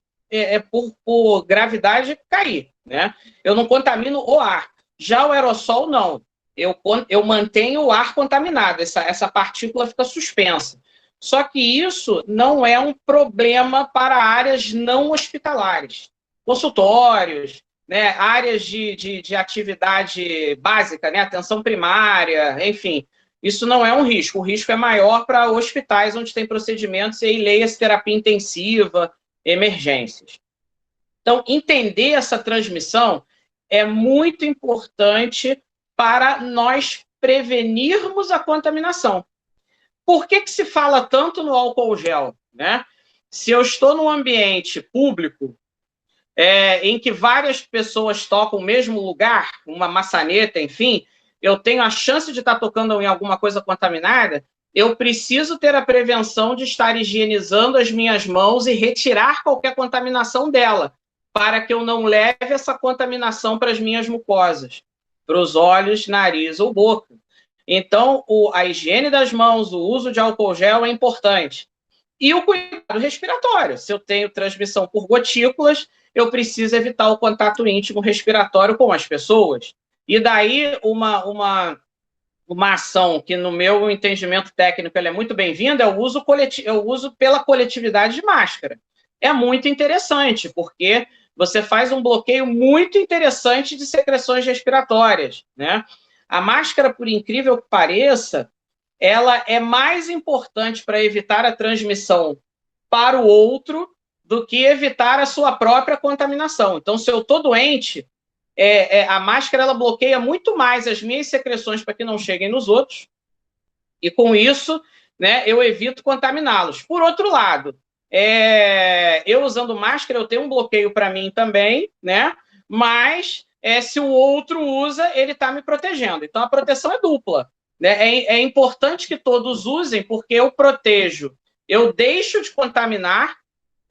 por gravidade, cair, né? Eu não contamino o ar. Já o aerossol, não. Eu mantenho o ar contaminado, essa partícula fica suspensa. Só que isso não é um problema para áreas não hospitalares. Consultórios, né, áreas de atividade básica, né, atenção primária, enfim. Isso não é um risco. O risco é maior para hospitais onde tem procedimentos, e aí leia-se terapia intensiva, emergências. Então, entender essa transmissão é muito importante para nós prevenirmos a contaminação. Por que se fala tanto no álcool gel, né? Se eu estou num ambiente público em que várias pessoas tocam o mesmo lugar, uma maçaneta, enfim, eu tenho a chance de estar tocando em alguma coisa contaminada, eu preciso ter a prevenção de estar higienizando as minhas mãos e retirar qualquer contaminação dela, para que eu não leve essa contaminação para as minhas mucosas, para os olhos, nariz ou boca. Então, a higiene das mãos, o uso de álcool gel é importante. E o cuidado respiratório. Se eu tenho transmissão por gotículas, eu preciso evitar o contato íntimo respiratório com as pessoas. E daí, uma ação que, no meu entendimento técnico, ela é muito bem-vinda, é o uso pela coletividade de máscara. É muito interessante, porque você faz um bloqueio muito interessante de secreções respiratórias, né? A máscara, por incrível que pareça, ela é mais importante para evitar a transmissão para o outro do que evitar a sua própria contaminação. Então, se eu estou doente, a máscara ela bloqueia muito mais as minhas secreções para que não cheguem nos outros, e com isso, né, eu evito contaminá-los. Por outro lado, eu usando máscara, eu tenho um bloqueio para mim também, né, mas se o outro usa, ele está me protegendo. Então, a proteção é dupla, né? É importante que todos usem, porque eu protejo, eu deixo de contaminar,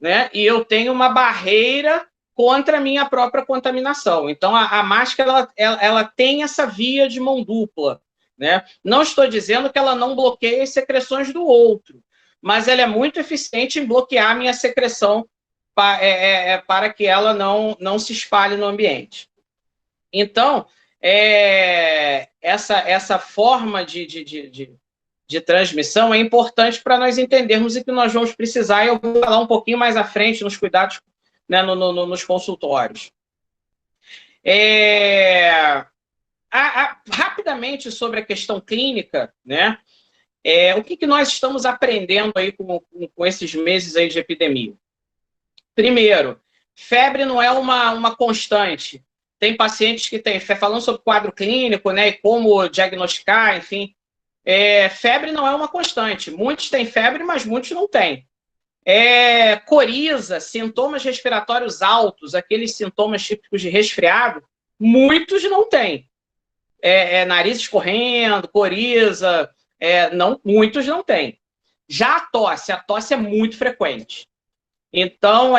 né? E eu tenho uma barreira contra a minha própria contaminação. Então, a máscara ela tem essa via de mão dupla. né? Não estou dizendo que ela não bloqueia as secreções do outro, mas ela é muito eficiente em bloquear a minha secreção para que ela não se espalhe no ambiente. Então, essa forma de transmissão é importante para nós entendermos e que nós vamos precisar, e eu vou falar um pouquinho mais à frente nos cuidados, né, nos consultórios. Rapidamente sobre a questão clínica, né? O que nós estamos aprendendo aí com esses meses aí de epidemia? Primeiro, febre não é uma constante. Tem pacientes que têm, falando sobre quadro clínico, né, e como diagnosticar, enfim, febre não é uma constante. Muitos têm febre, mas muitos não têm. Coriza, sintomas respiratórios altos, aqueles sintomas típicos de resfriado, muitos não têm. Nariz escorrendo, coriza, muitos não têm. Já a tosse é muito frequente. Então,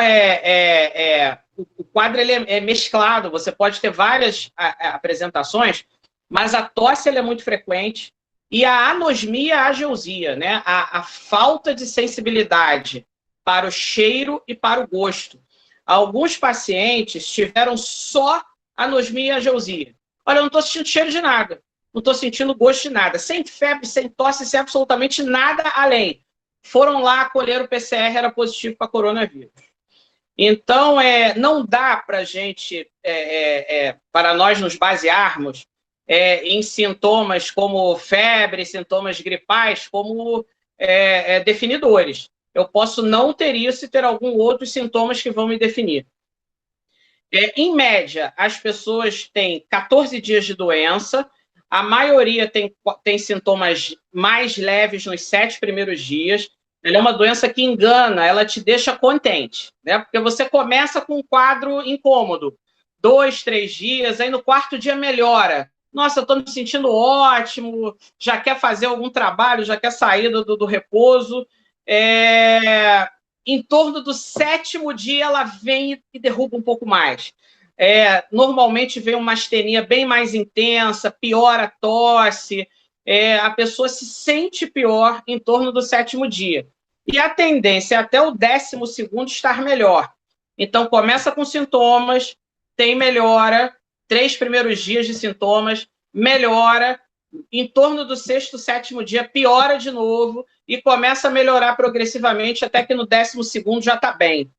o quadro ele é mesclado, você pode ter várias apresentações, mas a tosse ela é muito frequente, e a anosmia, a ageusia, né? A falta de sensibilidade para o cheiro e para o gosto. Alguns pacientes tiveram só anosmia e ageusia. Olha, eu não estou sentindo cheiro de nada, não estou sentindo gosto de nada, sem febre, sem tosse, sem absolutamente nada além. Foram lá, colheram o PCR, era positivo para coronavírus. Então, não dá para a gente, para nós nos basearmos em sintomas como febre, sintomas gripais, como definidores. Eu posso não ter isso e ter algum outros sintomas que vão me definir. Em média, as pessoas têm 14 dias de doença, a maioria tem sintomas mais leves nos 7 primeiros dias. Ela é uma doença que engana, ela te deixa contente, né? Porque você começa com um quadro incômodo, 2, 3 dias, aí no 4º dia melhora. Nossa, eu estou me sentindo ótimo, já quer fazer algum trabalho, já quer sair do repouso. Em torno do 7º dia, ela vem e derruba um pouco mais. Normalmente vem uma astenia bem mais intensa, piora a tosse, a pessoa se sente pior em torno do 7º dia. E a tendência é até o 12º estar melhor. Então, começa com sintomas, tem melhora, 3 primeiros dias de sintomas, melhora, em torno do 6º, 7º dia, piora de novo e começa a melhorar progressivamente até que no 12º já está bem.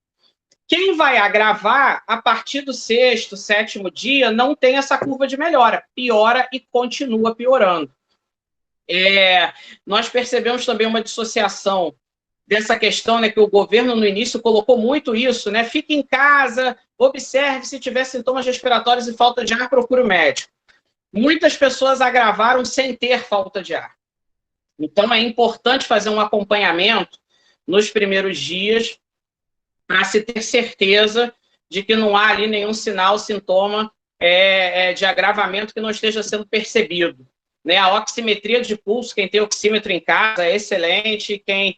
Quem vai agravar, a partir do 6º, 7º dia, não tem essa curva de melhora, piora e continua piorando. Nós percebemos também uma dissociação dessa questão, né, que o governo no início colocou muito isso, né? Fique em casa, observe se tiver sintomas respiratórios e falta de ar, procure o médico. Muitas pessoas agravaram sem ter falta de ar. Então, é importante fazer um acompanhamento nos primeiros dias para se ter certeza de que não há ali nenhum sinal, sintoma de agravamento que não esteja sendo percebido. Né? A oximetria de pulso, quem tem oxímetro em casa, é excelente. Quem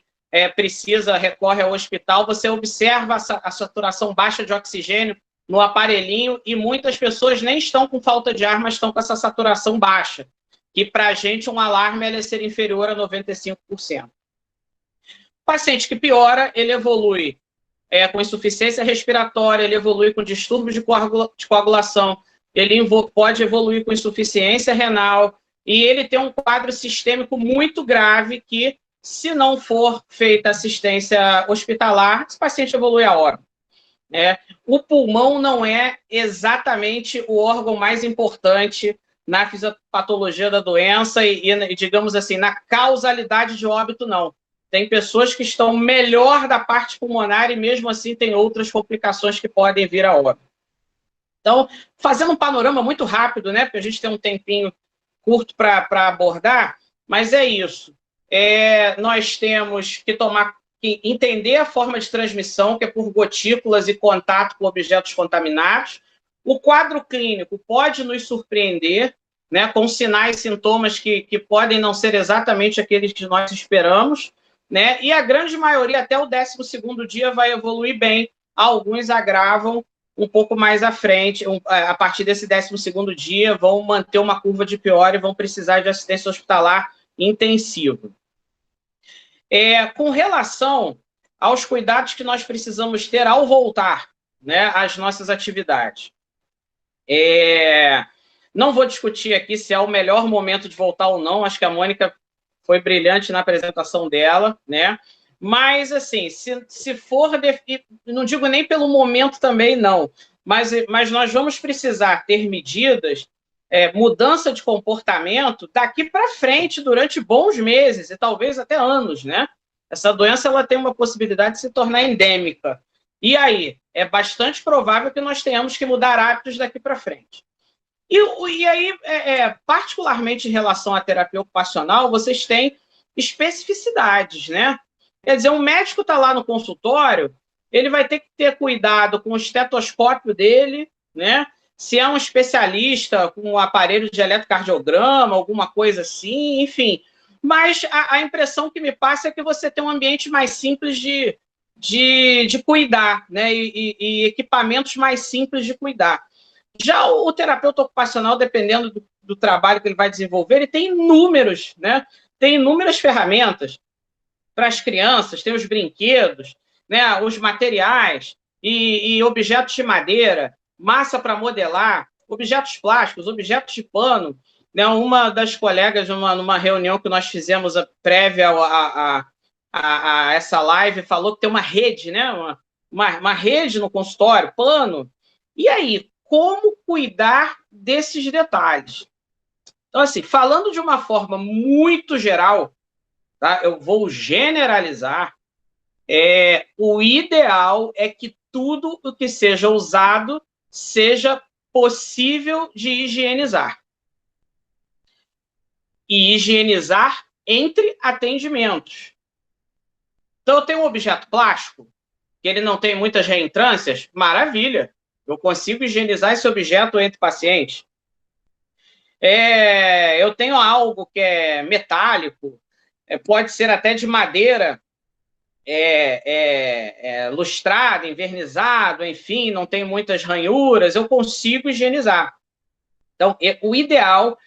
precisa, recorre ao hospital, você observa a saturação baixa de oxigênio no aparelhinho e muitas pessoas nem estão com falta de ar, mas estão com essa saturação baixa, que para a gente um alarme é ser inferior a 95%. O paciente que piora, ele evolui com insuficiência respiratória, ele evolui com distúrbios de coagulação, ele pode evoluir com insuficiência renal, e ele tem um quadro sistêmico muito grave que, se não for feita assistência hospitalar, esse paciente evolui a óbito. O pulmão não é exatamente o órgão mais importante na fisiopatologia da doença e, digamos assim, na causalidade de óbito, não. Tem pessoas que estão melhor da parte pulmonar e, mesmo assim, tem outras complicações que podem vir a óbito. Então, fazendo um panorama muito rápido, né, porque a gente tem um tempinho curto para abordar, mas é isso. Nós temos que entender a forma de transmissão, que é por gotículas e contato com objetos contaminados. O quadro clínico pode nos surpreender, né, com sinais e sintomas que podem não ser exatamente aqueles que nós esperamos, né, e a grande maioria, até o 12º dia, vai evoluir bem. Alguns agravam um pouco mais à frente, a partir desse 12º dia, vão manter uma curva de piora e vão precisar de assistência hospitalar intensiva. Com relação aos cuidados que nós precisamos ter ao voltar, né, às nossas atividades. Não vou discutir aqui se é o melhor momento de voltar ou não, acho que a Mônica foi brilhante na apresentação dela, né? Mas, assim, se for, não digo nem pelo momento também, não, mas nós vamos precisar ter medidas, mudança de comportamento daqui para frente, durante bons meses e talvez até anos, né? Essa doença ela tem uma possibilidade de se tornar endêmica. E aí, é bastante provável que nós tenhamos que mudar hábitos daqui para frente. E aí, particularmente em relação à terapia ocupacional, vocês têm especificidades, né? Quer dizer, um médico está lá no consultório, ele vai ter que ter cuidado com o estetoscópio dele, né? Se é um especialista com um aparelho de eletrocardiograma, alguma coisa assim, enfim. Mas a impressão que me passa é que você tem um ambiente mais simples de cuidar, né? E equipamentos mais simples de cuidar. Já o terapeuta ocupacional, dependendo do trabalho que ele vai desenvolver, ele tem inúmeros, né? Tem inúmeras ferramentas para as crianças, tem os brinquedos, né? Os materiais e objetos de madeira, massa para modelar, objetos plásticos, objetos de pano. Né? Uma das colegas, numa reunião que nós fizemos prévia a essa live, falou que tem uma rede, né? Uma rede no consultório, pano. E aí, como cuidar desses detalhes? Então, assim, falando de uma forma muito geral, tá? Eu vou generalizar, o ideal é que tudo o que seja usado seja possível de higienizar. E higienizar entre atendimentos. Então, eu tenho um objeto plástico, que ele não tem muitas reentrâncias, maravilha. Eu consigo higienizar esse objeto entre pacientes. Eu tenho algo que é metálico, pode ser até de madeira, lustrado, envernizado, enfim, não tem muitas ranhuras, eu consigo higienizar. Então, o ideal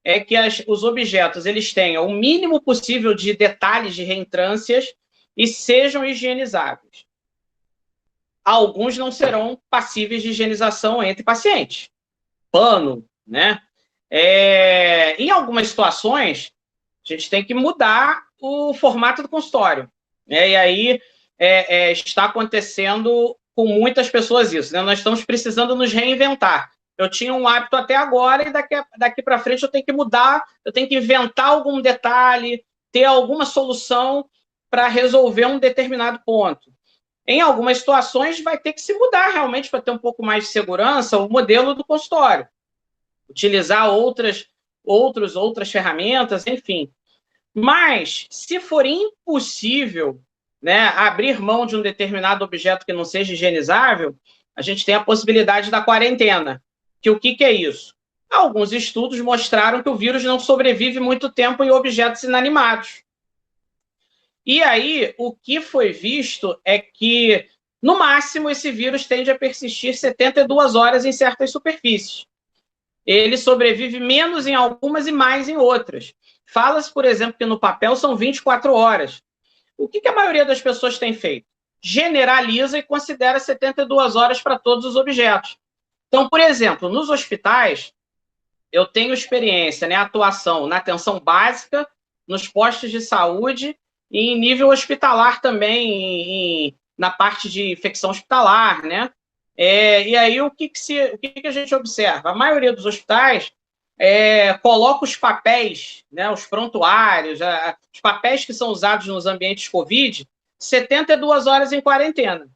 é que os objetos eles tenham o mínimo possível de detalhes de reentrâncias e sejam higienizáveis. Alguns não serão passíveis de higienização entre pacientes. Pano, né? Em algumas situações, a gente tem que mudar o formato do consultório. Né? E aí está acontecendo com muitas pessoas isso. Né? Nós estamos precisando nos reinventar. Eu tinha um hábito até agora e daqui para frente eu tenho que mudar, eu tenho que inventar algum detalhe, ter alguma solução para resolver um determinado ponto. Em algumas situações vai ter que se mudar realmente para ter um pouco mais de segurança o modelo do consultório. Utilizar outras ferramentas, enfim. Mas, se for impossível, né, abrir mão de um determinado objeto que não seja higienizável, a gente tem a possibilidade da quarentena. Que o que é isso? Alguns estudos mostraram que o vírus não sobrevive muito tempo em objetos inanimados. E aí, o que foi visto é que, no máximo, esse vírus tende a persistir 72 horas em certas superfícies. Ele sobrevive menos em algumas e mais em outras. Fala-se, por exemplo, que no papel são 24 horas. O que a maioria das pessoas tem feito? Generaliza e considera 72 horas para todos os objetos. Então, por exemplo, nos hospitais, eu tenho experiência, né, atuação na atenção básica, nos postos de saúde e em nível hospitalar também, na parte de infecção hospitalar, né? E aí, o que a gente observa? A maioria dos hospitais coloca os papéis, né, os prontuários, os papéis que são usados nos ambientes COVID, 72 horas em quarentena.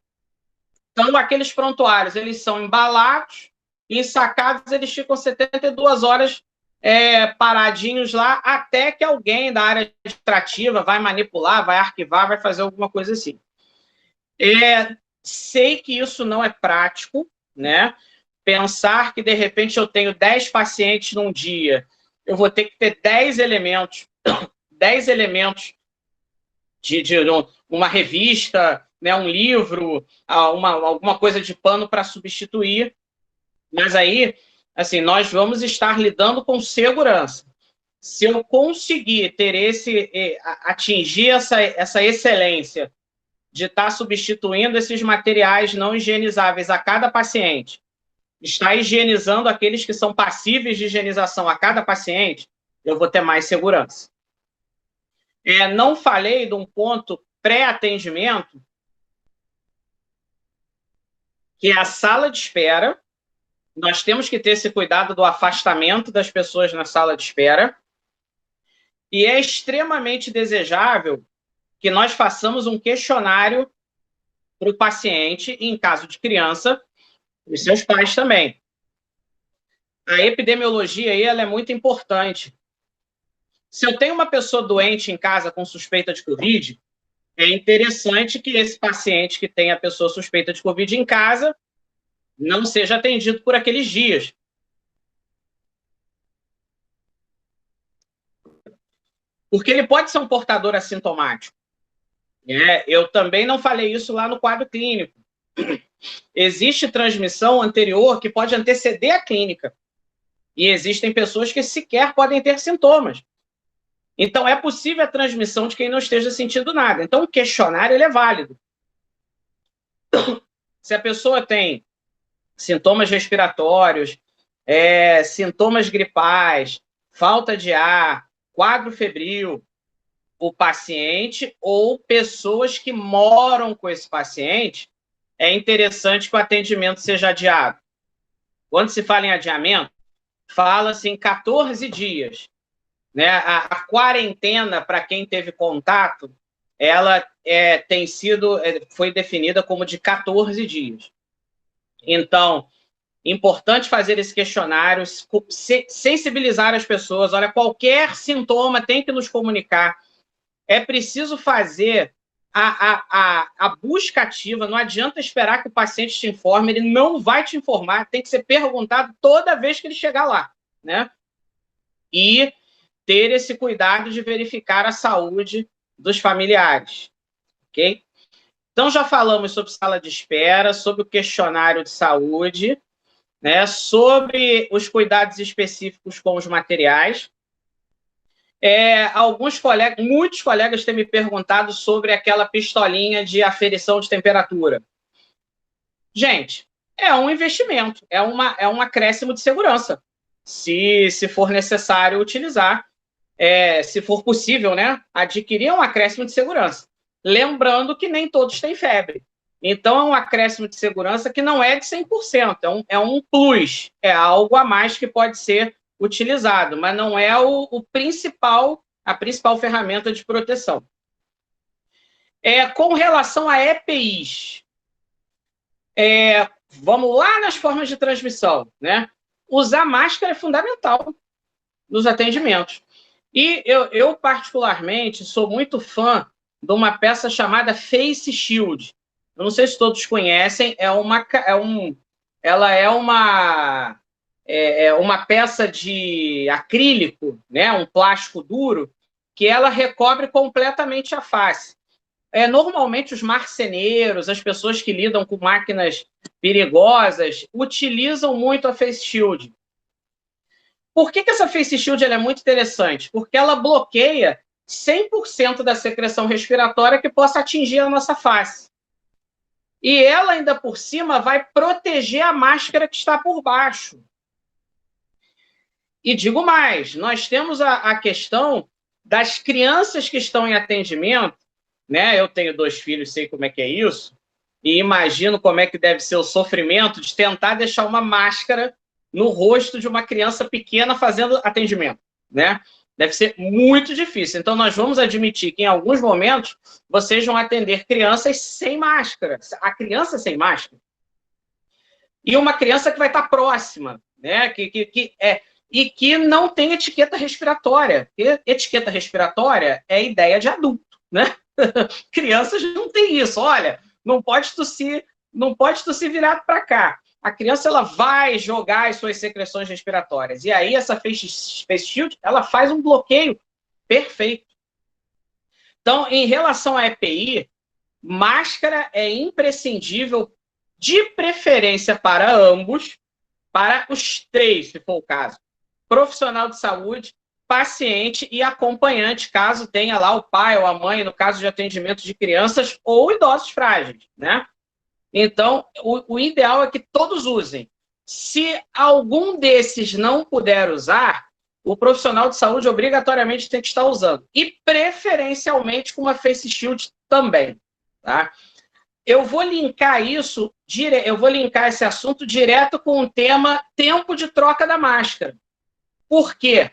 Então, aqueles prontuários, eles são embalados, ensacados, eles ficam 72 horas paradinhos lá, até que alguém da área administrativa vai manipular, vai arquivar, vai fazer alguma coisa assim. Sei que isso não é prático, né? Pensar que, de repente, eu tenho 10 pacientes num dia, eu vou ter que ter 10 elementos de uma revista, né, um livro, alguma coisa de pano para substituir. Mas aí, assim, nós vamos estar lidando com segurança. Se eu conseguir ter atingir essa excelência de estar substituindo esses materiais não higienizáveis a cada paciente, estar higienizando aqueles que são passíveis de higienização a cada paciente, eu vou ter mais segurança. Não falei de um ponto pré-atendimento, que é a sala de espera. Nós temos que ter esse cuidado do afastamento das pessoas na sala de espera. E é extremamente desejável que nós façamos um questionário para o paciente, e em caso de criança, e seus pais também. A epidemiologia aí, ela é muito importante. Se eu tenho uma pessoa doente em casa com suspeita de Covid, é interessante que esse paciente que tem a pessoa suspeita de Covid em casa não seja atendido por aqueles dias. Porque ele pode ser um portador assintomático. Eu também não falei isso lá no quadro clínico. Existe transmissão anterior que pode anteceder a clínica. E existem pessoas que sequer podem ter sintomas. Então, é possível a transmissão de quem não esteja sentindo nada. Então, o questionário ele é válido. Se a pessoa tem sintomas respiratórios, sintomas gripais, falta de ar, quadro febril, o paciente ou pessoas que moram com esse paciente, é interessante que o atendimento seja adiado. Quando se fala em adiamento, fala-se em 14 dias. Né? A quarentena, para quem teve contato, ela foi definida como de 14 dias. Então, importante fazer esse questionário, sensibilizar as pessoas. Olha, qualquer sintoma tem que nos comunicar. É preciso fazer a busca ativa. Não adianta esperar que o paciente te informe, ele não vai te informar, tem que ser perguntado toda vez que ele chegar lá, né? E ter esse cuidado de verificar a saúde dos familiares, ok? Então, já falamos sobre sala de espera, sobre o questionário de saúde, né, sobre os cuidados específicos com os materiais. Muitos colegas têm me perguntado sobre aquela pistolinha de aferição de temperatura. Gente, é um investimento, é um acréscimo de segurança, se for necessário utilizar, se for possível, né, adquirir um acréscimo de segurança. Lembrando que nem todos têm febre. Então, é um acréscimo de segurança que não é de 100%, é um plus, é algo a mais que pode ser utilizado, mas não é a principal ferramenta de proteção. Com relação a EPIs, vamos lá nas formas de transmissão, né? Usar máscara é fundamental nos atendimentos. E eu particularmente, sou muito fã de uma peça chamada Face Shield. Eu não sei se todos conhecem, ela é uma peça de acrílico, né, um plástico duro, que ela recobre completamente a face. Normalmente, os marceneiros, as pessoas que lidam com máquinas perigosas, utilizam muito a Face Shield. Por que essa Face Shield ela é muito interessante? Porque ela bloqueia 100% da secreção respiratória que possa atingir a nossa face. E ela, ainda por cima, vai proteger a máscara que está por baixo. E digo mais, nós temos a questão das crianças que estão em atendimento, né? Eu tenho 2 filhos, sei como é que é isso, e imagino como é que deve ser o sofrimento de tentar deixar uma máscara no rosto de uma criança pequena fazendo atendimento, né? Deve ser muito difícil. Então, nós vamos admitir que, em alguns momentos, vocês vão atender crianças sem máscara. A criança sem máscara. E uma criança que vai estar próxima, né? E que não tem etiqueta respiratória. E etiqueta respiratória é ideia de adulto, né? Crianças não tem isso. Olha, não pode tossir virado para cá. A criança ela vai jogar as suas secreções respiratórias. E aí essa Face Shield ela faz um bloqueio perfeito. Então, em relação à EPI, Máscara é imprescindível, de preferência para ambos, para os três, se for o caso. Profissional de saúde, paciente e acompanhante, caso tenha lá o pai ou a mãe, no caso de atendimento de crianças ou idosos frágeis, né? Então, o ideal é que todos usem. Se algum desses não puder usar, o profissional de saúde obrigatoriamente tem que estar usando. E preferencialmente com uma face shield também, tá? Eu vou linkar esse assunto direto com o tema tempo de troca da máscara. Por quê?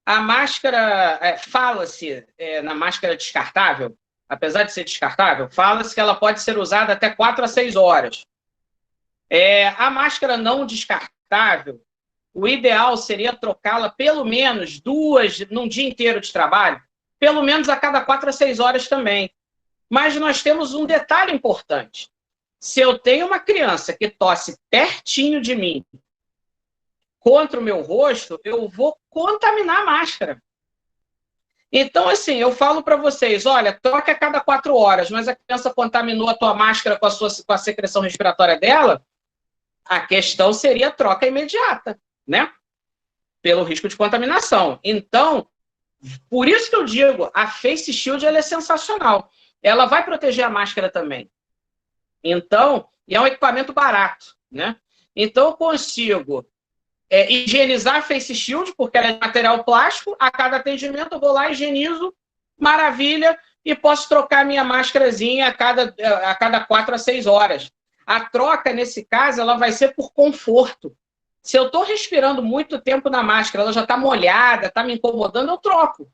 A máscara, fala-se na máscara descartável, apesar de ser descartável, fala-se que ela pode ser usada até 4 a 6 horas. A máscara não descartável, o ideal seria trocá-la pelo menos 2 num dia inteiro de trabalho, pelo menos a cada 4 a 6 horas também. Mas nós temos um detalhe importante. Se eu tenho uma criança que tosse pertinho de mim, contra o meu rosto, eu vou contaminar a máscara. Então, assim, eu falo para vocês, olha, troca a cada 4 horas, mas a criança contaminou a tua máscara com a secreção respiratória dela, a questão seria troca imediata, né? Pelo risco de contaminação. Então, por isso que eu digo, a Face Shield ela é sensacional. Ela vai proteger a máscara também. Então, e é um equipamento barato, né? Então, eu consigo higienizar a Face Shield, porque ela é de material plástico, a cada atendimento eu vou lá, higienizo, maravilha, e posso trocar minha máscarazinha a cada 4 a 6 horas. A troca, nesse caso, ela vai ser por conforto. Se eu estou respirando muito tempo na máscara, ela já está molhada, está me incomodando, eu troco.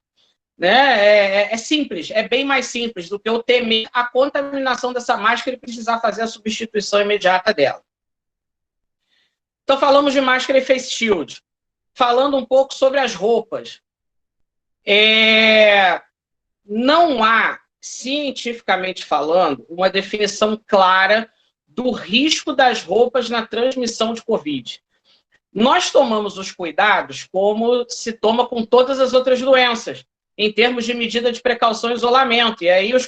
Né? É simples, é bem mais simples do que eu temer a contaminação dessa máscara e precisar fazer a substituição imediata dela. Então, falamos de máscara e face shield. Falando um pouco sobre as roupas. Não há, cientificamente falando, uma definição clara do risco das roupas na transmissão de Covid. Nós tomamos os cuidados como se toma com todas as outras doenças, em termos de medida de precaução e isolamento. E aí os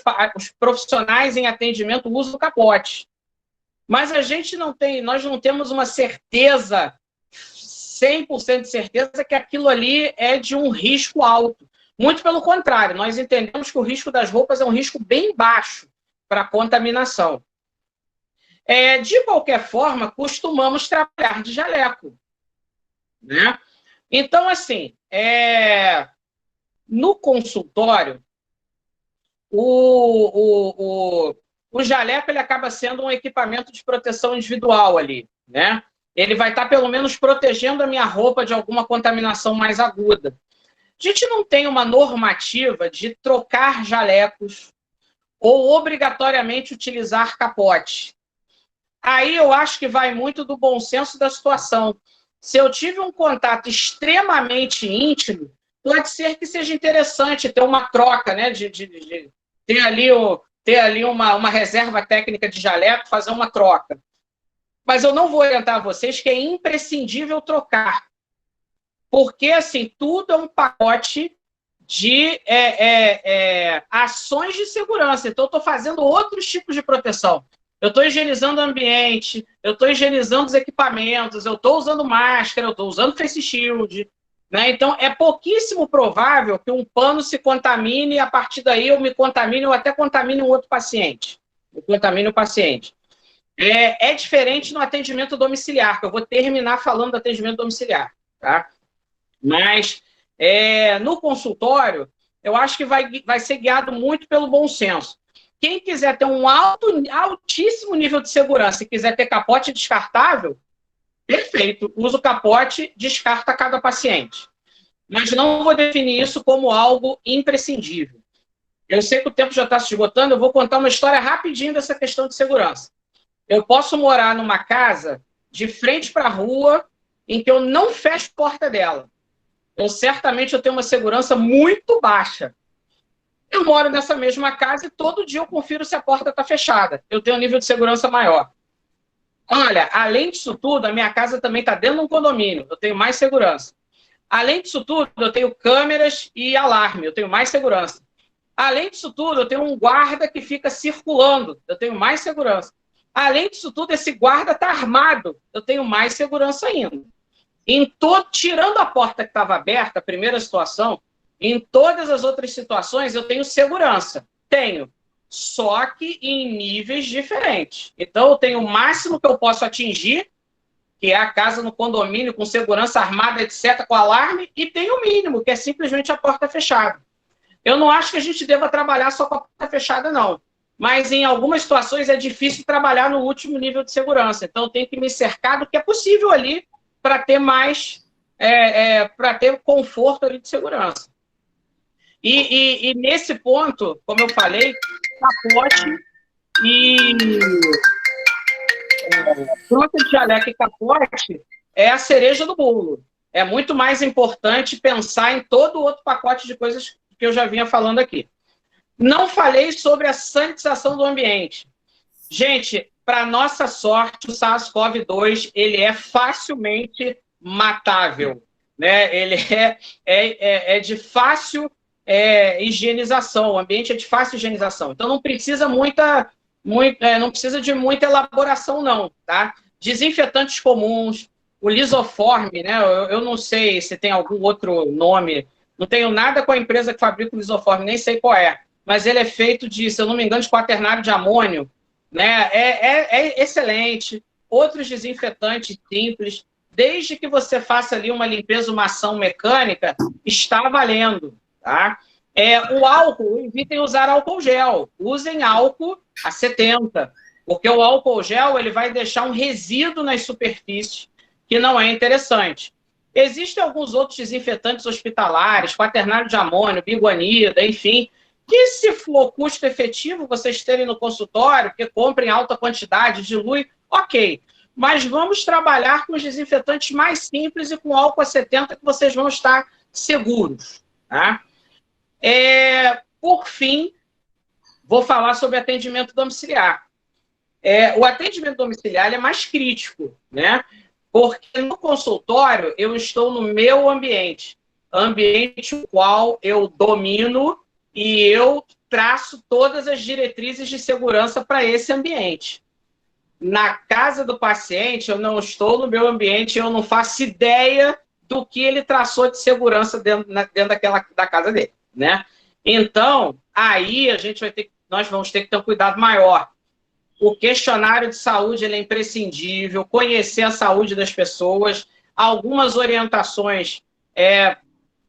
profissionais em atendimento usam o capote. Mas nós não temos uma certeza, 100% de certeza, que aquilo ali é de um risco alto. Muito pelo contrário, nós entendemos que o risco das roupas é um risco bem baixo para contaminação. De qualquer forma, costumamos trabalhar de jaleco. Né? Então, assim, no consultório, o jaleco ele acaba sendo um equipamento de proteção individual ali, né? Ele vai estar, pelo menos, protegendo a minha roupa de alguma contaminação mais aguda. A gente não tem uma normativa de trocar jalecos ou obrigatoriamente utilizar capote. Aí eu acho que vai muito do bom senso da situação. Se eu tive um contato extremamente íntimo, pode ser que seja interessante ter uma troca, né? De ter ali uma reserva técnica de jaleco, fazer uma troca. Mas eu não vou orientar a vocês que é imprescindível trocar. Porque, assim, tudo é um pacote de ações de segurança. Então, eu estou fazendo outros tipos de proteção. Eu estou higienizando o ambiente, eu estou higienizando os equipamentos, eu estou usando máscara, eu estou usando face shield. Né? Então, é pouquíssimo provável que um pano se contamine e, a partir daí, eu me contamine ou até contamine um outro paciente. Eu contamine o paciente. É diferente no atendimento domiciliar, que eu vou terminar falando do atendimento domiciliar. Tá? Mas, no consultório, eu acho que vai ser guiado muito pelo bom senso. Quem quiser ter um altíssimo nível de segurança e quiser ter capote descartável, perfeito, usa o capote, descarta cada paciente. Mas não vou definir isso como algo imprescindível. Eu sei que o tempo já está se esgotando, eu vou contar uma história rapidinho dessa questão de segurança. Eu posso morar numa casa de frente para a rua em que eu não fecho a porta dela. Certamente eu tenho uma segurança muito baixa. Eu moro nessa mesma casa e todo dia eu confiro se a porta está fechada. Eu tenho um nível de segurança maior. Olha, além disso tudo, a minha casa também está dentro de um condomínio. Eu tenho mais segurança. Além disso tudo, eu tenho câmeras e alarme. Eu tenho mais segurança. Além disso tudo, eu tenho um guarda que fica circulando, eu tenho mais segurança. Além disso tudo, esse guarda está armado, eu tenho mais segurança ainda. Tirando a porta que estava aberta, a primeira situação, em todas as outras situações eu tenho segurança. Tenho. Só que em níveis diferentes. Então, eu tenho o máximo que eu posso atingir, que é a casa no condomínio com segurança armada, etc., com alarme, e tem o mínimo, que é simplesmente a porta fechada. Eu não acho que a gente deva trabalhar só com a porta fechada, não. Mas em algumas situações é difícil trabalhar no último nível de segurança. Então, eu tenho que me cercar do que é possível ali para ter mais, para ter conforto ali de segurança. E nesse ponto, como eu falei, capote e pronta de jaleco e capote é a cereja do bolo. É muito mais importante pensar em todo o outro pacote de coisas que eu já vinha falando aqui. Não falei sobre a sanitização do ambiente. Gente, para nossa sorte, o SARS-CoV-2 ele é facilmente matável, né? Ele é de fácil higienização, o ambiente é de fácil higienização. Então, não precisa não precisa de muita elaboração, não, tá? Desinfetantes comuns, o lisoforme, né? Eu não sei se tem algum outro nome, não tenho nada com a empresa que fabrica o lisoforme, nem sei qual é, mas ele é feito de, se eu não me engano, de quaternário de amônio, né? É excelente. Outros desinfetantes simples, desde que você faça ali uma limpeza, uma ação mecânica, está valendo, tá? O álcool, evitem usar álcool gel. Usem álcool a 70, porque o álcool gel ele vai deixar um resíduo nas superfícies que não é interessante. Existem alguns outros desinfetantes hospitalares, quaternário de amônio, biguanida, enfim, que se for custo efetivo vocês terem no consultório, que comprem em alta quantidade, dilui, ok. Mas vamos trabalhar com os desinfetantes mais simples e com álcool a 70 que vocês vão estar seguros, tá? Por fim, vou falar sobre atendimento domiciliar. O atendimento domiciliar é mais crítico, né? Porque no consultório eu estou no meu ambiente o qual eu domino e eu traço todas as diretrizes de segurança para esse ambiente. Na casa do paciente, eu não estou no meu ambiente, eu não faço ideia do que ele traçou de segurança dentro da casa dele, né? Então, aí nós vamos ter que ter um cuidado maior. O questionário de saúde ele é imprescindível, conhecer a saúde das pessoas, algumas orientações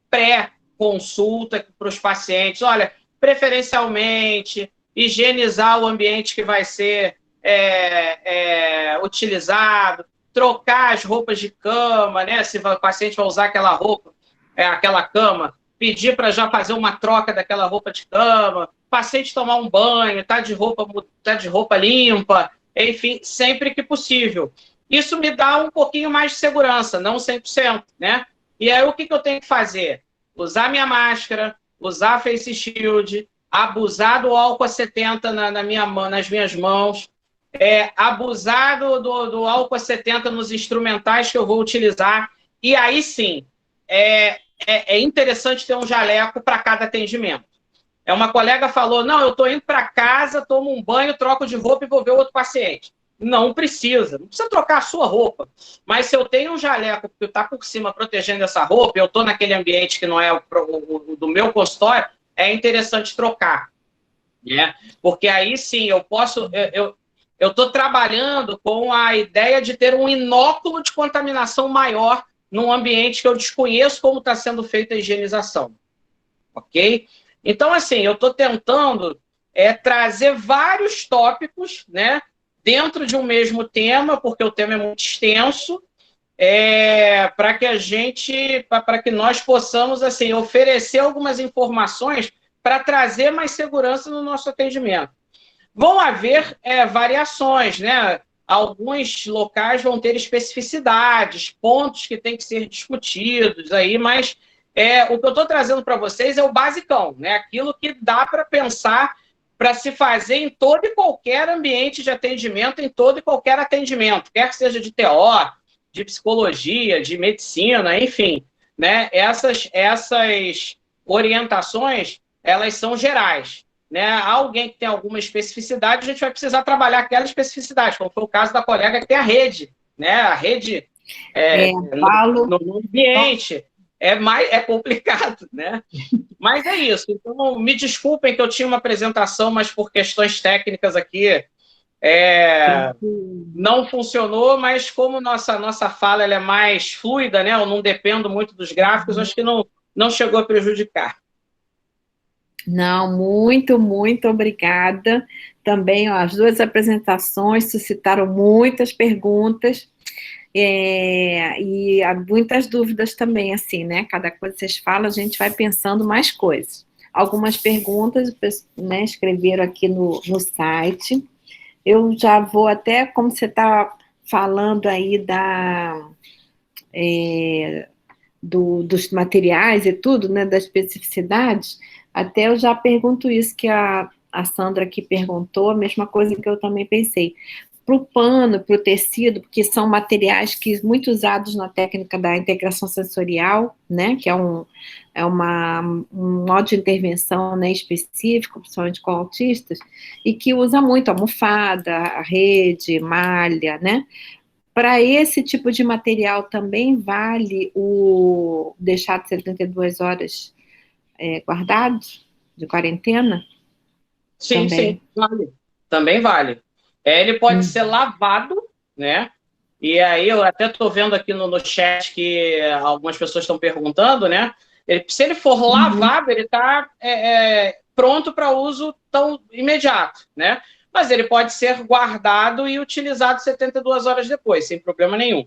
pré-consulta para os pacientes. Olha, preferencialmente, higienizar o ambiente que vai ser utilizado, trocar as roupas de cama, né? Se o paciente vai usar aquela roupa, aquela cama, pedir para já fazer uma troca daquela roupa de cama, paciente tomar um banho, tá de roupa limpa, enfim, sempre que possível. Isso me dá um pouquinho mais de segurança, não 100%, né? E aí o que eu tenho que fazer? Usar minha máscara, usar face shield, abusar do álcool a 70 nas minhas mãos, abusar do álcool a 70 nos instrumentais que eu vou utilizar, e aí sim, é interessante ter um jaleco para cada atendimento. Uma colega falou, não, eu estou indo para casa, tomo um banho, troco de roupa e vou ver outro paciente. Não precisa trocar a sua roupa. Mas se eu tenho um jaleco que está por cima protegendo essa roupa, eu estou naquele ambiente que não é o do meu consultório, é interessante trocar, né? Porque aí sim, eu estou trabalhando com a ideia de ter um inóculo de contaminação maior num ambiente que eu desconheço como está sendo feita a higienização, ok? Então, assim, eu estou tentando trazer vários tópicos, né, dentro de um mesmo tema, porque o tema é muito extenso, para que nós possamos, assim, oferecer algumas informações para trazer mais segurança no nosso atendimento. Vão haver variações, né? Alguns locais vão ter especificidades, pontos que têm que ser discutidos aí, mas o que eu estou trazendo para vocês é o basicão, né? Aquilo que dá para pensar para se fazer em todo e qualquer ambiente de atendimento, em todo e qualquer atendimento, quer seja de TO, de psicologia, de medicina, enfim, né? Essas orientações elas são gerais, né? Alguém que tem alguma especificidade, a gente vai precisar trabalhar aquela especificidade, como foi o caso da colega que tem a rede, né? A rede no ambiente é complicado, né? Mas é isso. Então, me desculpem que eu tinha uma apresentação, mas por questões técnicas aqui não funcionou, mas como nossa fala ela é mais fluida, né? Eu não dependo muito dos gráficos, acho que não chegou a prejudicar. Não, muito, muito obrigada. Também, ó, as duas apresentações suscitaram muitas perguntas e há muitas dúvidas também, assim, né? Cada coisa que vocês falam, a gente vai pensando mais coisas. Algumas perguntas, né, escreveram aqui no site. Eu já vou até, como você está falando aí dos materiais e tudo, né, das especificidades, até eu já pergunto isso que a Sandra aqui perguntou, a mesma coisa que eu também pensei. Para o pano, para o tecido, porque são materiais que muito usados na técnica da integração sensorial, né, que é um modo de intervenção, né, específico, principalmente com autistas, e que usa muito almofada, a rede, malha, né. Para esse tipo de material também vale o deixar de 72 horas guardado, de quarentena? Sim, também. Sim, vale. Também vale. Ele pode ser lavado, né? E aí eu até estou vendo aqui no chat que algumas pessoas estão perguntando, né? Se ele for lavado, ele está pronto para uso tão imediato, né? Mas ele pode ser guardado e utilizado 72 horas depois, sem problema nenhum.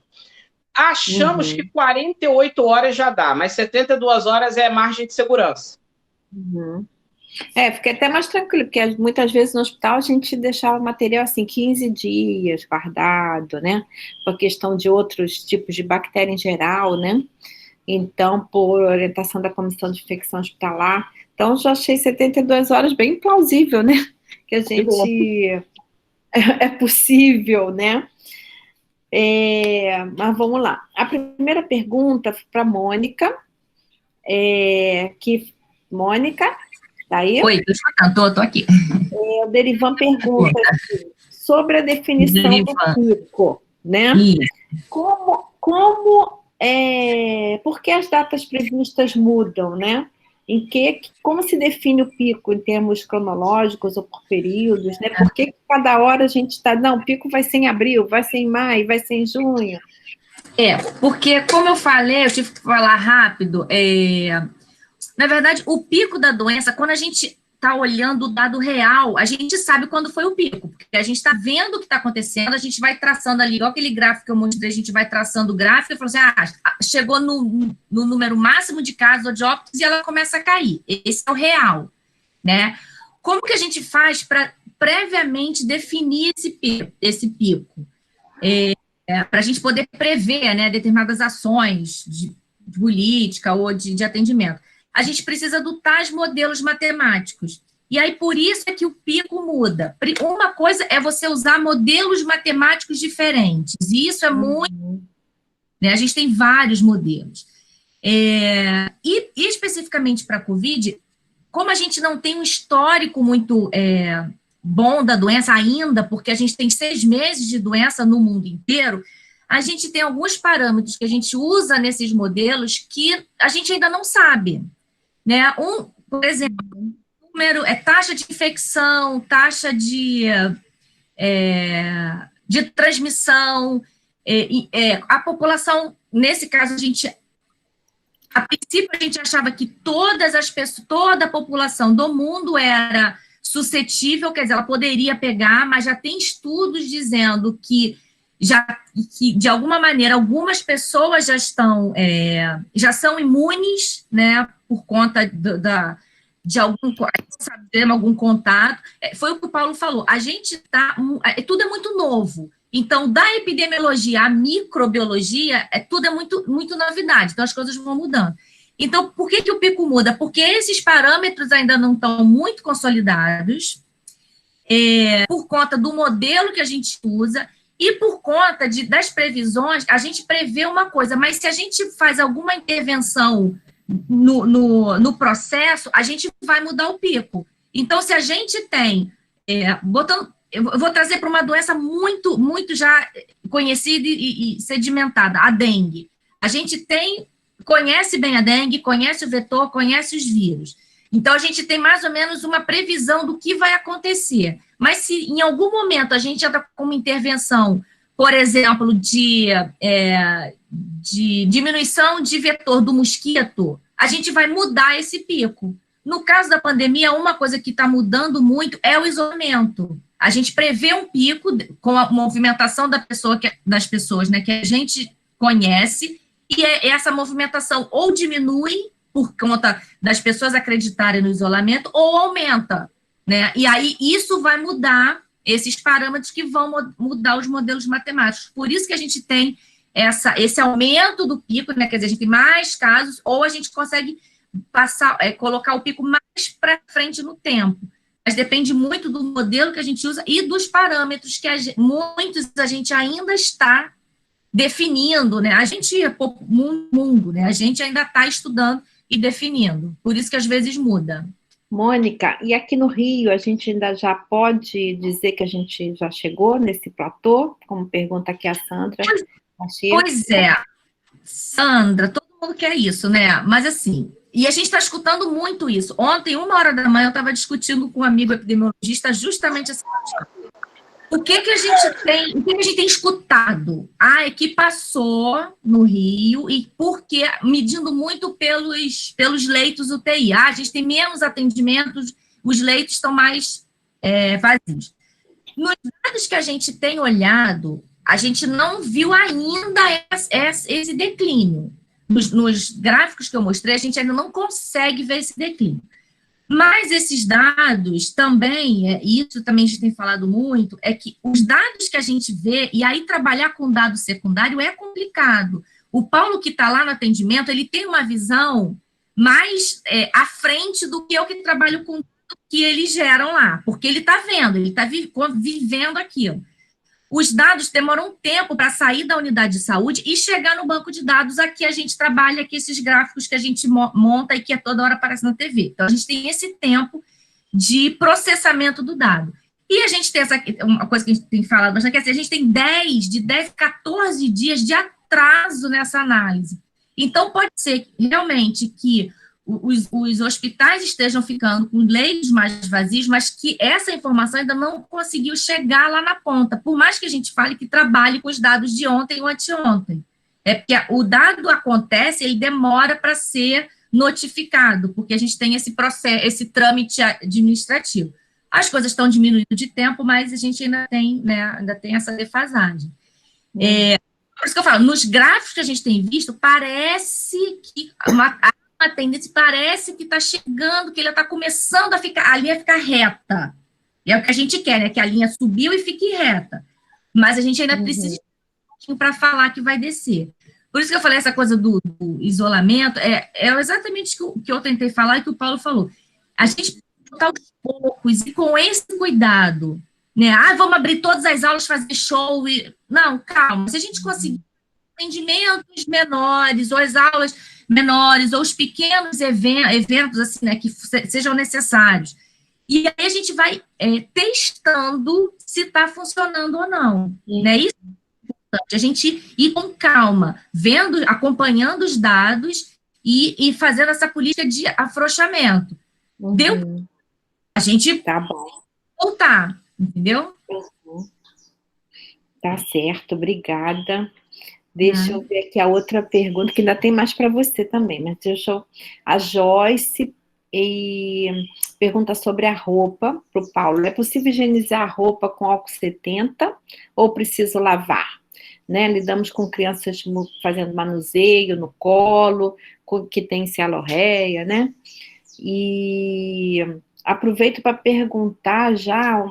Achamos que 48 horas já dá, mas 72 horas é margem de segurança. Fiquei até mais tranquilo, porque muitas vezes no hospital a gente deixava o material assim, 15 dias guardado, né? Por questão de outros tipos de bactéria em geral, né? Então, por orientação da Comissão de Infecção Hospitalar. Então, já achei 72 horas bem plausível, né? Que a gente... É possível, né? Mas vamos lá. A primeira pergunta foi para a Mônica. Mônica, tá aí? Oi, estou aqui. O Derivan pergunta sobre a definição do pico, né? Por que as datas previstas mudam, né? Como se define o pico em termos cronológicos ou por períodos, né? Por que cada hora a gente está... Não, o pico vai ser em abril, vai ser em maio, vai ser em junho. Porque, como eu falei, eu tive que falar rápido, na verdade, o pico da doença, quando a gente está olhando o dado real, a gente sabe quando foi o pico, porque a gente está vendo o que está acontecendo, a gente vai traçando ali, igual aquele gráfico que eu mostrei, a gente vai traçando o gráfico e fala assim, chegou no número máximo de casos ou de óbitos e ela começa a cair. Esse é o real, né? Como que a gente faz para previamente definir esse pico? Para a gente poder prever, né, determinadas ações de política ou de atendimento. A gente precisa do tais modelos matemáticos. E aí, por isso é que o pico muda. Uma coisa é você usar modelos matemáticos diferentes. E isso é muito... Né, a gente tem vários modelos. E especificamente para a COVID, como a gente não tem um histórico muito bom da doença ainda, porque a gente tem 6 meses de doença no mundo inteiro, a gente tem alguns parâmetros que a gente usa nesses modelos que a gente ainda não sabe. Né? Por exemplo, número taxa de infecção, taxa de transmissão, a população, nesse caso, a princípio a gente achava que toda a população do mundo era suscetível, quer dizer, ela poderia pegar, mas já tem estudos dizendo que de alguma maneira, algumas pessoas já são imunes, né, por conta de algum contato. Foi o que o Paulo falou, a gente tudo é muito novo. Então, da epidemiologia à microbiologia, tudo é muito, muito novidade, então as coisas vão mudando. Então, por que o pico muda? Porque esses parâmetros ainda não estão muito consolidados, por conta do modelo que a gente usa, e por conta das previsões, a gente prevê uma coisa, mas se a gente faz alguma intervenção no processo, a gente vai mudar o pico. Então, se a gente tem, eu vou trazer para uma doença muito, muito já conhecida e sedimentada, a dengue. A gente conhece bem a dengue, conhece o vetor, conhece os vírus. Então, a gente tem mais ou menos uma previsão do que vai acontecer. Mas se em algum momento a gente entra com uma intervenção, por exemplo, de diminuição de vetor do mosquito, a gente vai mudar esse pico. No caso da pandemia, uma coisa que está mudando muito é o isolamento. A gente prevê um pico com a movimentação das pessoas, né, que a gente conhece, e essa movimentação ou diminui por conta das pessoas acreditarem no isolamento, ou aumenta, né? E aí isso vai mudar esses parâmetros que vão mudar os modelos matemáticos. Por isso que a gente tem esse aumento do pico, né? Quer dizer, a gente tem mais casos, ou a gente consegue colocar o pico mais para frente no tempo. Mas depende muito do modelo que a gente usa e dos parâmetros que muitos a gente ainda está definindo, né? A gente é mundo, né? A gente ainda está estudando e definindo. Por isso que às vezes muda. Mônica, e aqui no Rio, a gente ainda já pode dizer que a gente já chegou nesse platô? Como pergunta aqui a Sandra. Pois é, Sandra, todo mundo quer isso, né? Mas assim, e a gente está escutando muito isso. Ontem, 1h eu estava discutindo com um amigo epidemiologista justamente essa questão. O que a gente tem escutado? É que passou no Rio, e porque, medindo muito pelos leitos UTI. A gente tem menos atendimentos, os leitos estão mais vazios. Nos dados que a gente tem olhado, a gente não viu ainda esse declínio. Nos gráficos que eu mostrei, a gente ainda não consegue ver esse declínio. Mas esses dados também, isso também a gente tem falado muito, é que os dados que a gente vê, e aí trabalhar com dado secundário é complicado. O Paulo, que está lá no atendimento, ele tem uma visão mais à frente do que eu que trabalho com o que eles geram lá, porque ele está vendo, ele está vivendo aquilo. Os dados demoram um tempo para sair da unidade de saúde e chegar no banco de dados. Aqui a gente trabalha aqui esses gráficos que a gente monta e que toda hora aparece na TV. Então, a gente tem esse tempo de processamento do dado. E a gente tem uma coisa que a gente tem falado bastante, que é assim, a gente tem 10 a 14 dias de atraso nessa análise. Então, pode ser realmente que os hospitais estejam ficando com leitos mais vazios, mas que essa informação ainda não conseguiu chegar lá na ponta, por mais que a gente fale que trabalhe com os dados de ontem ou anteontem. É porque o dado acontece, ele demora para ser notificado, porque a gente tem esse processo, esse trâmite administrativo. As coisas estão diminuindo de tempo, mas a gente ainda tem, né, essa defasagem. Por isso que eu falo, nos gráficos que a gente tem visto, parece que a tendência parece que está chegando, que ele está começando a linha ficar reta. É o que a gente quer, né? Que a linha subiu e fique reta. Mas a gente ainda precisa de um pouquinho para falar que vai descer. Por isso que eu falei essa coisa do isolamento, é exatamente o que eu tentei falar e que o Paulo falou. A gente precisa botar aos poucos e com esse cuidado, né? Vamos abrir todas as aulas, fazer show. Não, calma. Se a gente conseguir atendimentos menores, ou as aulas menores, ou os pequenos eventos assim, né, que sejam necessários. E aí a gente vai testando se está funcionando ou não. Né? Isso é importante, a gente ir com calma, acompanhando os dados e fazendo essa política de afrouxamento. Deu, a gente voltar, entendeu? Tá certo, obrigada. Deixa eu ver aqui a outra pergunta, que ainda tem mais para você também, mas a Joyce pergunta sobre a roupa para o Paulo. É possível higienizar a roupa com álcool 70 ou preciso lavar? Né? Lidamos com crianças fazendo manuseio no colo, que tem cialorreia, né? E aproveito para perguntar já,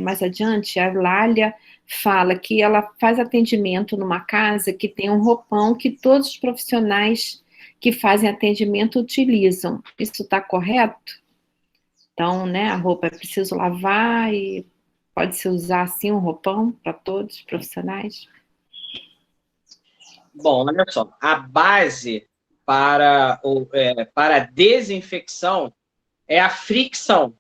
mais adiante, a Lália fala que ela faz atendimento numa casa que tem um roupão que todos os profissionais que fazem atendimento utilizam. Isso está correto? Então, né, a roupa é preciso lavar e pode-se usar assim um roupão para todos os profissionais? Bom, olha só, a base para a desinfecção é a fricção.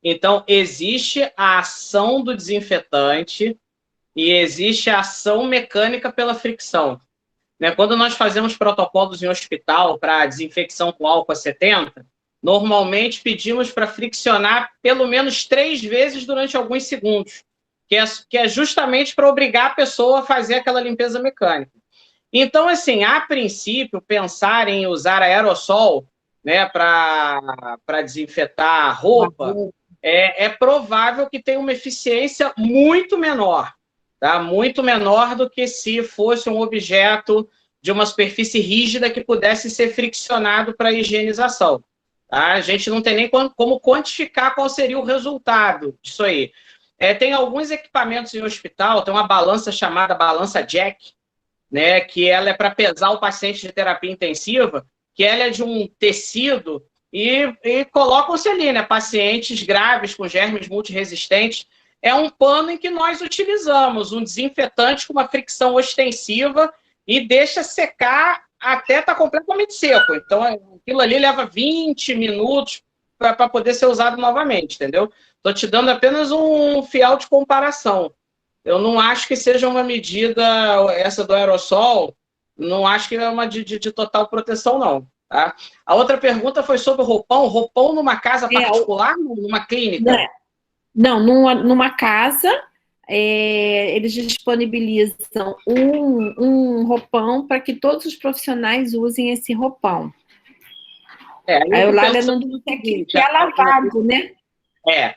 Então, existe a ação do desinfetante e existe a ação mecânica pela fricção. Né? Quando nós fazemos protocolos em hospital para desinfecção com álcool a 70, normalmente pedimos para friccionar pelo menos 3 vezes durante alguns segundos, que é justamente para obrigar a pessoa a fazer aquela limpeza mecânica. Então, assim, a princípio, pensar em usar aerossol, né, para desinfetar a roupa, é provável que tenha uma eficiência muito menor, tá? Muito menor do que se fosse um objeto de uma superfície rígida que pudesse ser friccionado para higienização. Tá? A gente não tem nem como quantificar qual seria o resultado disso aí. Tem alguns equipamentos em hospital, tem uma balança chamada balança Jack, né, que ela é para pesar o paciente de terapia intensiva, que ela é de um tecido e colocam-se ali, né, pacientes graves com germes multiresistentes. É um pano em que nós utilizamos um desinfetante com uma fricção ostensiva e deixa secar até estar completamente seco. Então, aquilo ali leva 20 minutos para poder ser usado novamente, entendeu? Estou te dando apenas um fiel de comparação. Eu não acho que seja uma medida, essa do aerossol, não acho que é uma de total proteção, não. Tá? A outra pergunta foi sobre o roupão. Roupão numa casa particular, numa clínica? Não, numa casa, eles disponibilizam um roupão para que todos os profissionais usem esse roupão. A Eulália não disse que é lavado, né?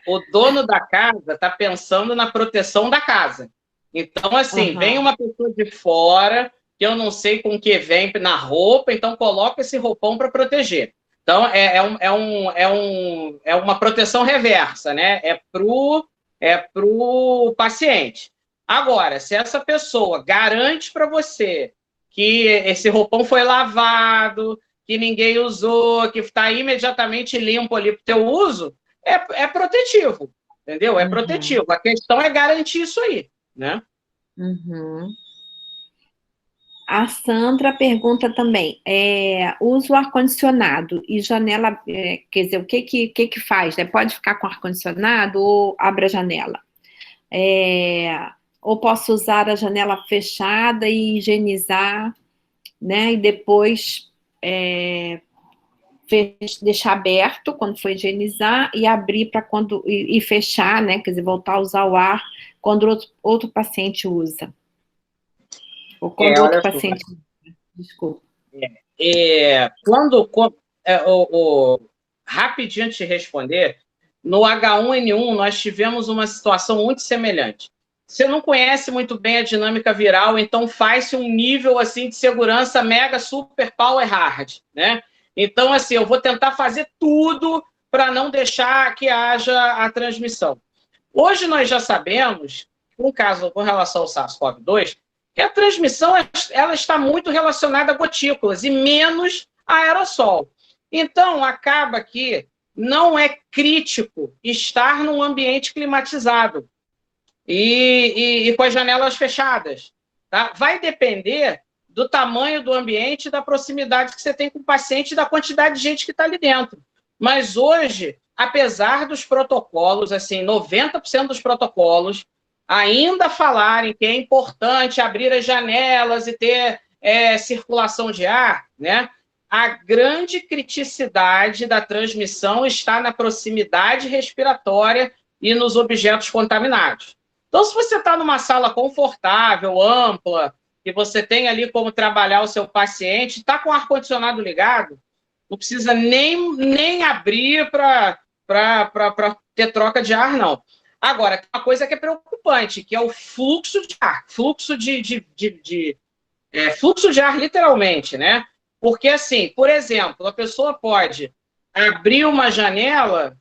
O dono da casa está pensando na proteção da casa. Então, assim, vem uma pessoa de fora, que eu não sei com que vem na roupa, então coloca esse roupão para proteger. Então, é uma proteção reversa, né? É pro paciente. Agora, se essa pessoa garante para você que esse roupão foi lavado, que ninguém usou, que está imediatamente limpo ali para o teu uso, é protetivo, entendeu? É protetivo. A questão é garantir isso aí, né? A Sandra pergunta também, usa o ar-condicionado e janela, quer dizer, o que faz? Né? Pode ficar com ar-condicionado ou abre a janela? Ou posso usar a janela fechada e higienizar, né? E depois deixar aberto quando for higienizar e abrir para quando e fechar, né? Quer dizer, voltar a usar o ar quando outro paciente usa. Ou quando outro paciente usa. Desculpa. Rapidinho de te responder, no H1N1 nós tivemos uma situação muito semelhante. Você não conhece muito bem a dinâmica viral, então faz-se um nível assim de segurança mega, super, power hard, né? Então, assim, eu vou tentar fazer tudo para não deixar que haja a transmissão. Hoje nós já sabemos, com relação ao SARS-CoV-2, que a transmissão ela está muito relacionada a gotículas e menos a aerossol. Então, acaba que não é crítico estar num ambiente climatizado e com as janelas fechadas. Tá? Vai depender do tamanho do ambiente, da proximidade que você tem com o paciente e da quantidade de gente que está ali dentro. Mas hoje, apesar dos protocolos, assim, 90% dos protocolos ainda falarem que é importante abrir as janelas e ter circulação de ar, né? A grande criticidade da transmissão está na proximidade respiratória e nos objetos contaminados. Então, se você está numa sala confortável, ampla, que você tem ali como trabalhar o seu paciente, está com o ar-condicionado ligado, não precisa nem abrir para ter troca de ar, não. Agora, tem uma coisa que é preocupante, que é o fluxo de ar, fluxo de ar literalmente, né? Porque, assim, por exemplo, a pessoa pode abrir uma janela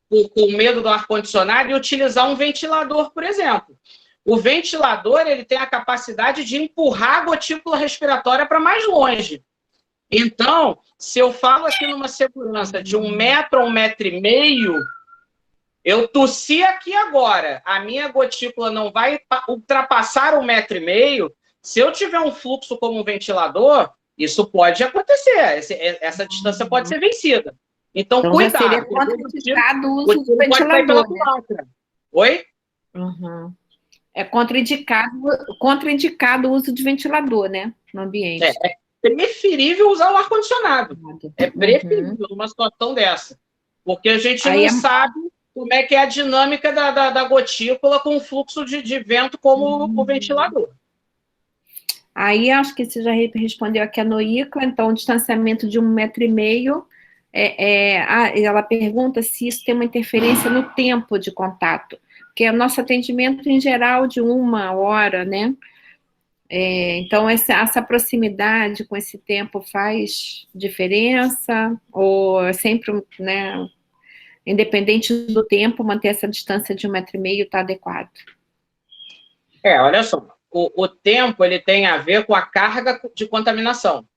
com medo do ar-condicionado e utilizar um ventilador, por exemplo. O ventilador ele tem a capacidade de empurrar a gotícula respiratória para mais longe. Então, se eu falo aqui numa segurança de 1 metro a 1,5 metros, eu tossi aqui agora, a minha gotícula não vai ultrapassar 1,5 metros. Se eu tiver um fluxo como um ventilador, Isso pode acontecer, essa distância pode ser vencida. Então, Então, cuidado. já seria contraindicado o uso do tiro pode sair pela ventilador, né? culatra. Oi? Uhum. É contraindicado o uso de ventilador, né? No ambiente. É preferível usar o ar-condicionado. É preferível numa situação dessa. Porque a gente Aí não sabe como é que é a dinâmica da gotícula com o fluxo de vento como o ventilador. Aí acho que você já respondeu aqui a Noícla, então o distanciamento de 1,5 m. Ela pergunta se isso tem uma interferência no tempo de contato, porque é nosso atendimento em geral de 1 hora, né? Então essa proximidade com esse tempo faz diferença? Ou é sempre, né, independente do tempo, manter essa distância de 1,5 m está adequado? Olha só, o tempo ele tem a ver com a carga de contaminação.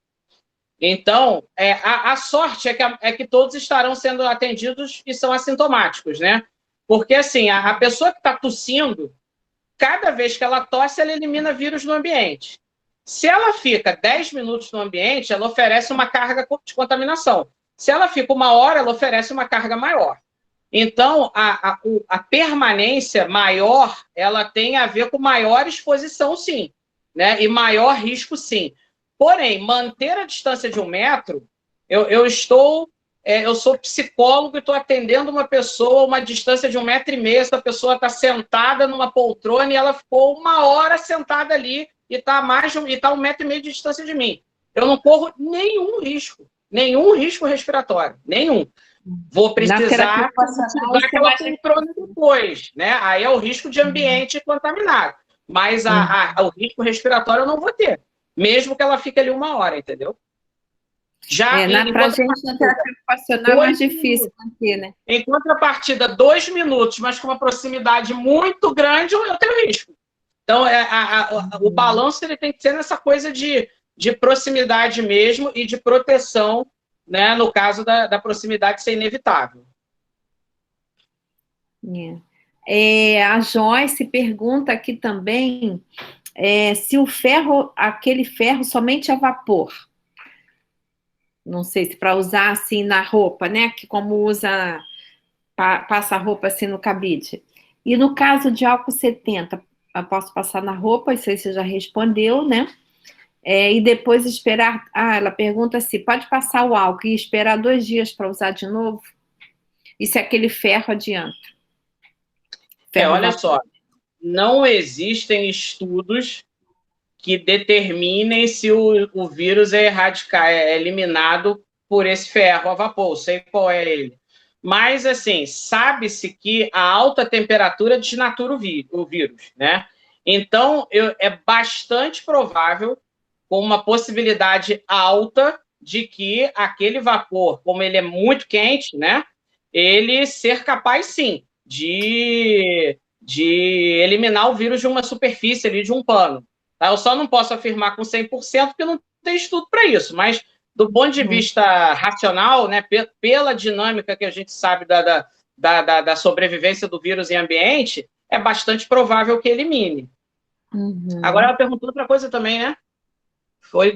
Então, a sorte é que todos estarão sendo atendidos e são assintomáticos, né? Porque, assim, a pessoa que está tossindo, cada vez que ela tosse, ela elimina vírus no ambiente. Se ela fica 10 minutos no ambiente, ela oferece uma carga de contaminação. Se ela fica 1 hora, ela oferece uma carga maior. Então, a permanência maior, ela tem a ver com maior exposição, sim, né? E maior risco, sim. Porém, manter a distância de 1 m, eu sou psicólogo e estou atendendo uma pessoa, uma distância de 1,5 m, essa pessoa está sentada numa poltrona e ela ficou 1 hora sentada ali e está 1,5 m de distância de mim. Eu não corro nenhum risco respiratório, nenhum. Vou precisar usar aquela poltrona depois, né? Aí é o risco de ambiente contaminado. Mas o risco respiratório eu não vou ter, mesmo que ela fique ali 1 hora, entendeu? Para a gente, na terapia ocupacional, é mais difícil manter, né? Em contrapartida, 2 minutos, mas com uma proximidade muito grande, eu tenho risco. Então, o balanço ele tem que ser nessa coisa de proximidade mesmo e de proteção, né, no caso da proximidade ser inevitável. A Joyce pergunta aqui também se aquele ferro somente a vapor. Não sei se para usar assim na roupa, né? Que como passa a roupa assim no cabide. E no caso de álcool 70, eu posso passar na roupa, isso aí você já respondeu, né? E depois esperar. Ela pergunta se pode passar o álcool e esperar 2 dias para usar de novo? E se aquele ferro adianta? Olha só, não existem estudos que determinem se o vírus é eliminado por esse ferro a vapor, sei qual é ele. Mas, assim, sabe-se que a alta temperatura desnatura o vírus, né? Então, é bastante provável, com uma possibilidade alta, de que aquele vapor, como ele é muito quente, né? Ele ser capaz, sim, de eliminar o vírus de uma superfície ali, de um pano. Eu só não posso afirmar com 100% porque não tem estudo para isso, mas do ponto de vista racional, né, pela dinâmica que a gente sabe da sobrevivência do vírus em ambiente, é bastante provável que elimine. Agora ela perguntou outra coisa também, né? Foi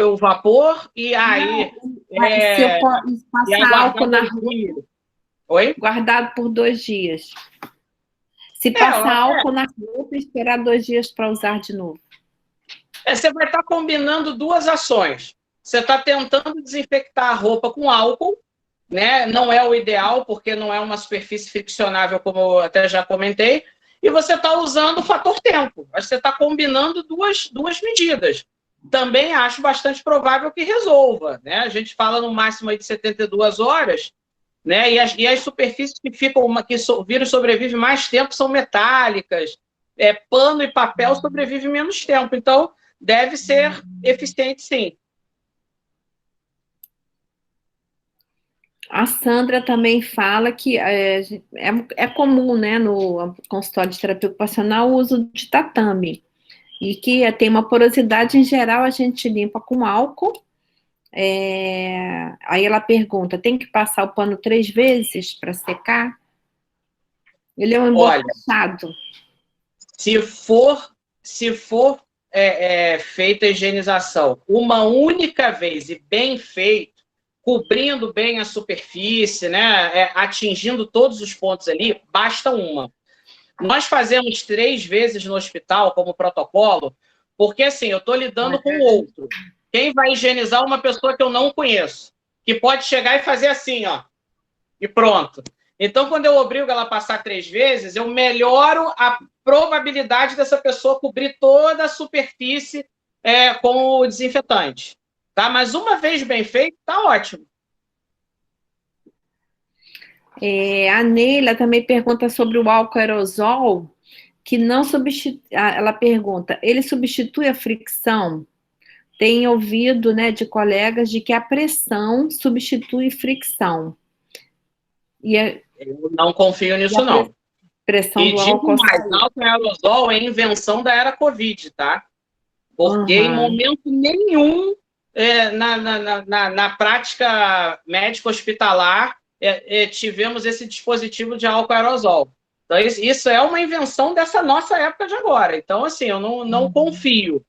o vapor e aí... se eu posso passar álcool na roupa... Oi? Guardado por 2 dias. Se passar álcool na roupa e esperar 2 dias para usar de novo. Você vai estar combinando 2 ações. Você está tentando desinfectar a roupa com álcool, né? Não é o ideal, porque não é uma superfície friccionável, como eu até já comentei, e você está usando o fator tempo. Você está combinando duas medidas. Também acho bastante provável que resolva, né? A gente fala no máximo aí de 72 horas, né? E as superfícies que o vírus sobrevive mais tempo são metálicas, pano e papel sobrevive menos tempo. Então, deve ser eficiente, sim. A Sandra também fala que é comum, né, no consultório de terapia ocupacional, o uso de tatame. E que tem uma porosidade, em geral, a gente limpa com álcool. Aí ela pergunta, tem que passar o pano 3 vezes para secar? Ele é um emborrachado. Se for feita a higienização uma única vez e bem feito, cobrindo bem a superfície, né, atingindo todos os pontos ali, basta uma. Nós fazemos 3 vezes no hospital como protocolo, porque assim, eu estou lidando com o outro. Quem vai higienizar uma pessoa que eu não conheço, que pode chegar e fazer assim, ó, e pronto. Então, quando eu obrigo ela a passar 3 vezes, eu melhoro a probabilidade dessa pessoa cobrir toda a superfície com o desinfetante. Tá? Mas uma vez bem feito, tá ótimo. A Neila também pergunta sobre o álcool aerosol, que não substitui. Ela pergunta: ele substitui a fricção? Tem ouvido, né, de colegas de que a pressão substitui fricção. Eu não confio nisso, não. Pressão e do digo álcool mais, álcool aerosol é invenção da era Covid, tá? Porque em momento nenhum na prática médico-hospitalar tivemos esse dispositivo de álcool aerosol. Então, isso é uma invenção dessa nossa época de agora. Então, assim, eu não confio.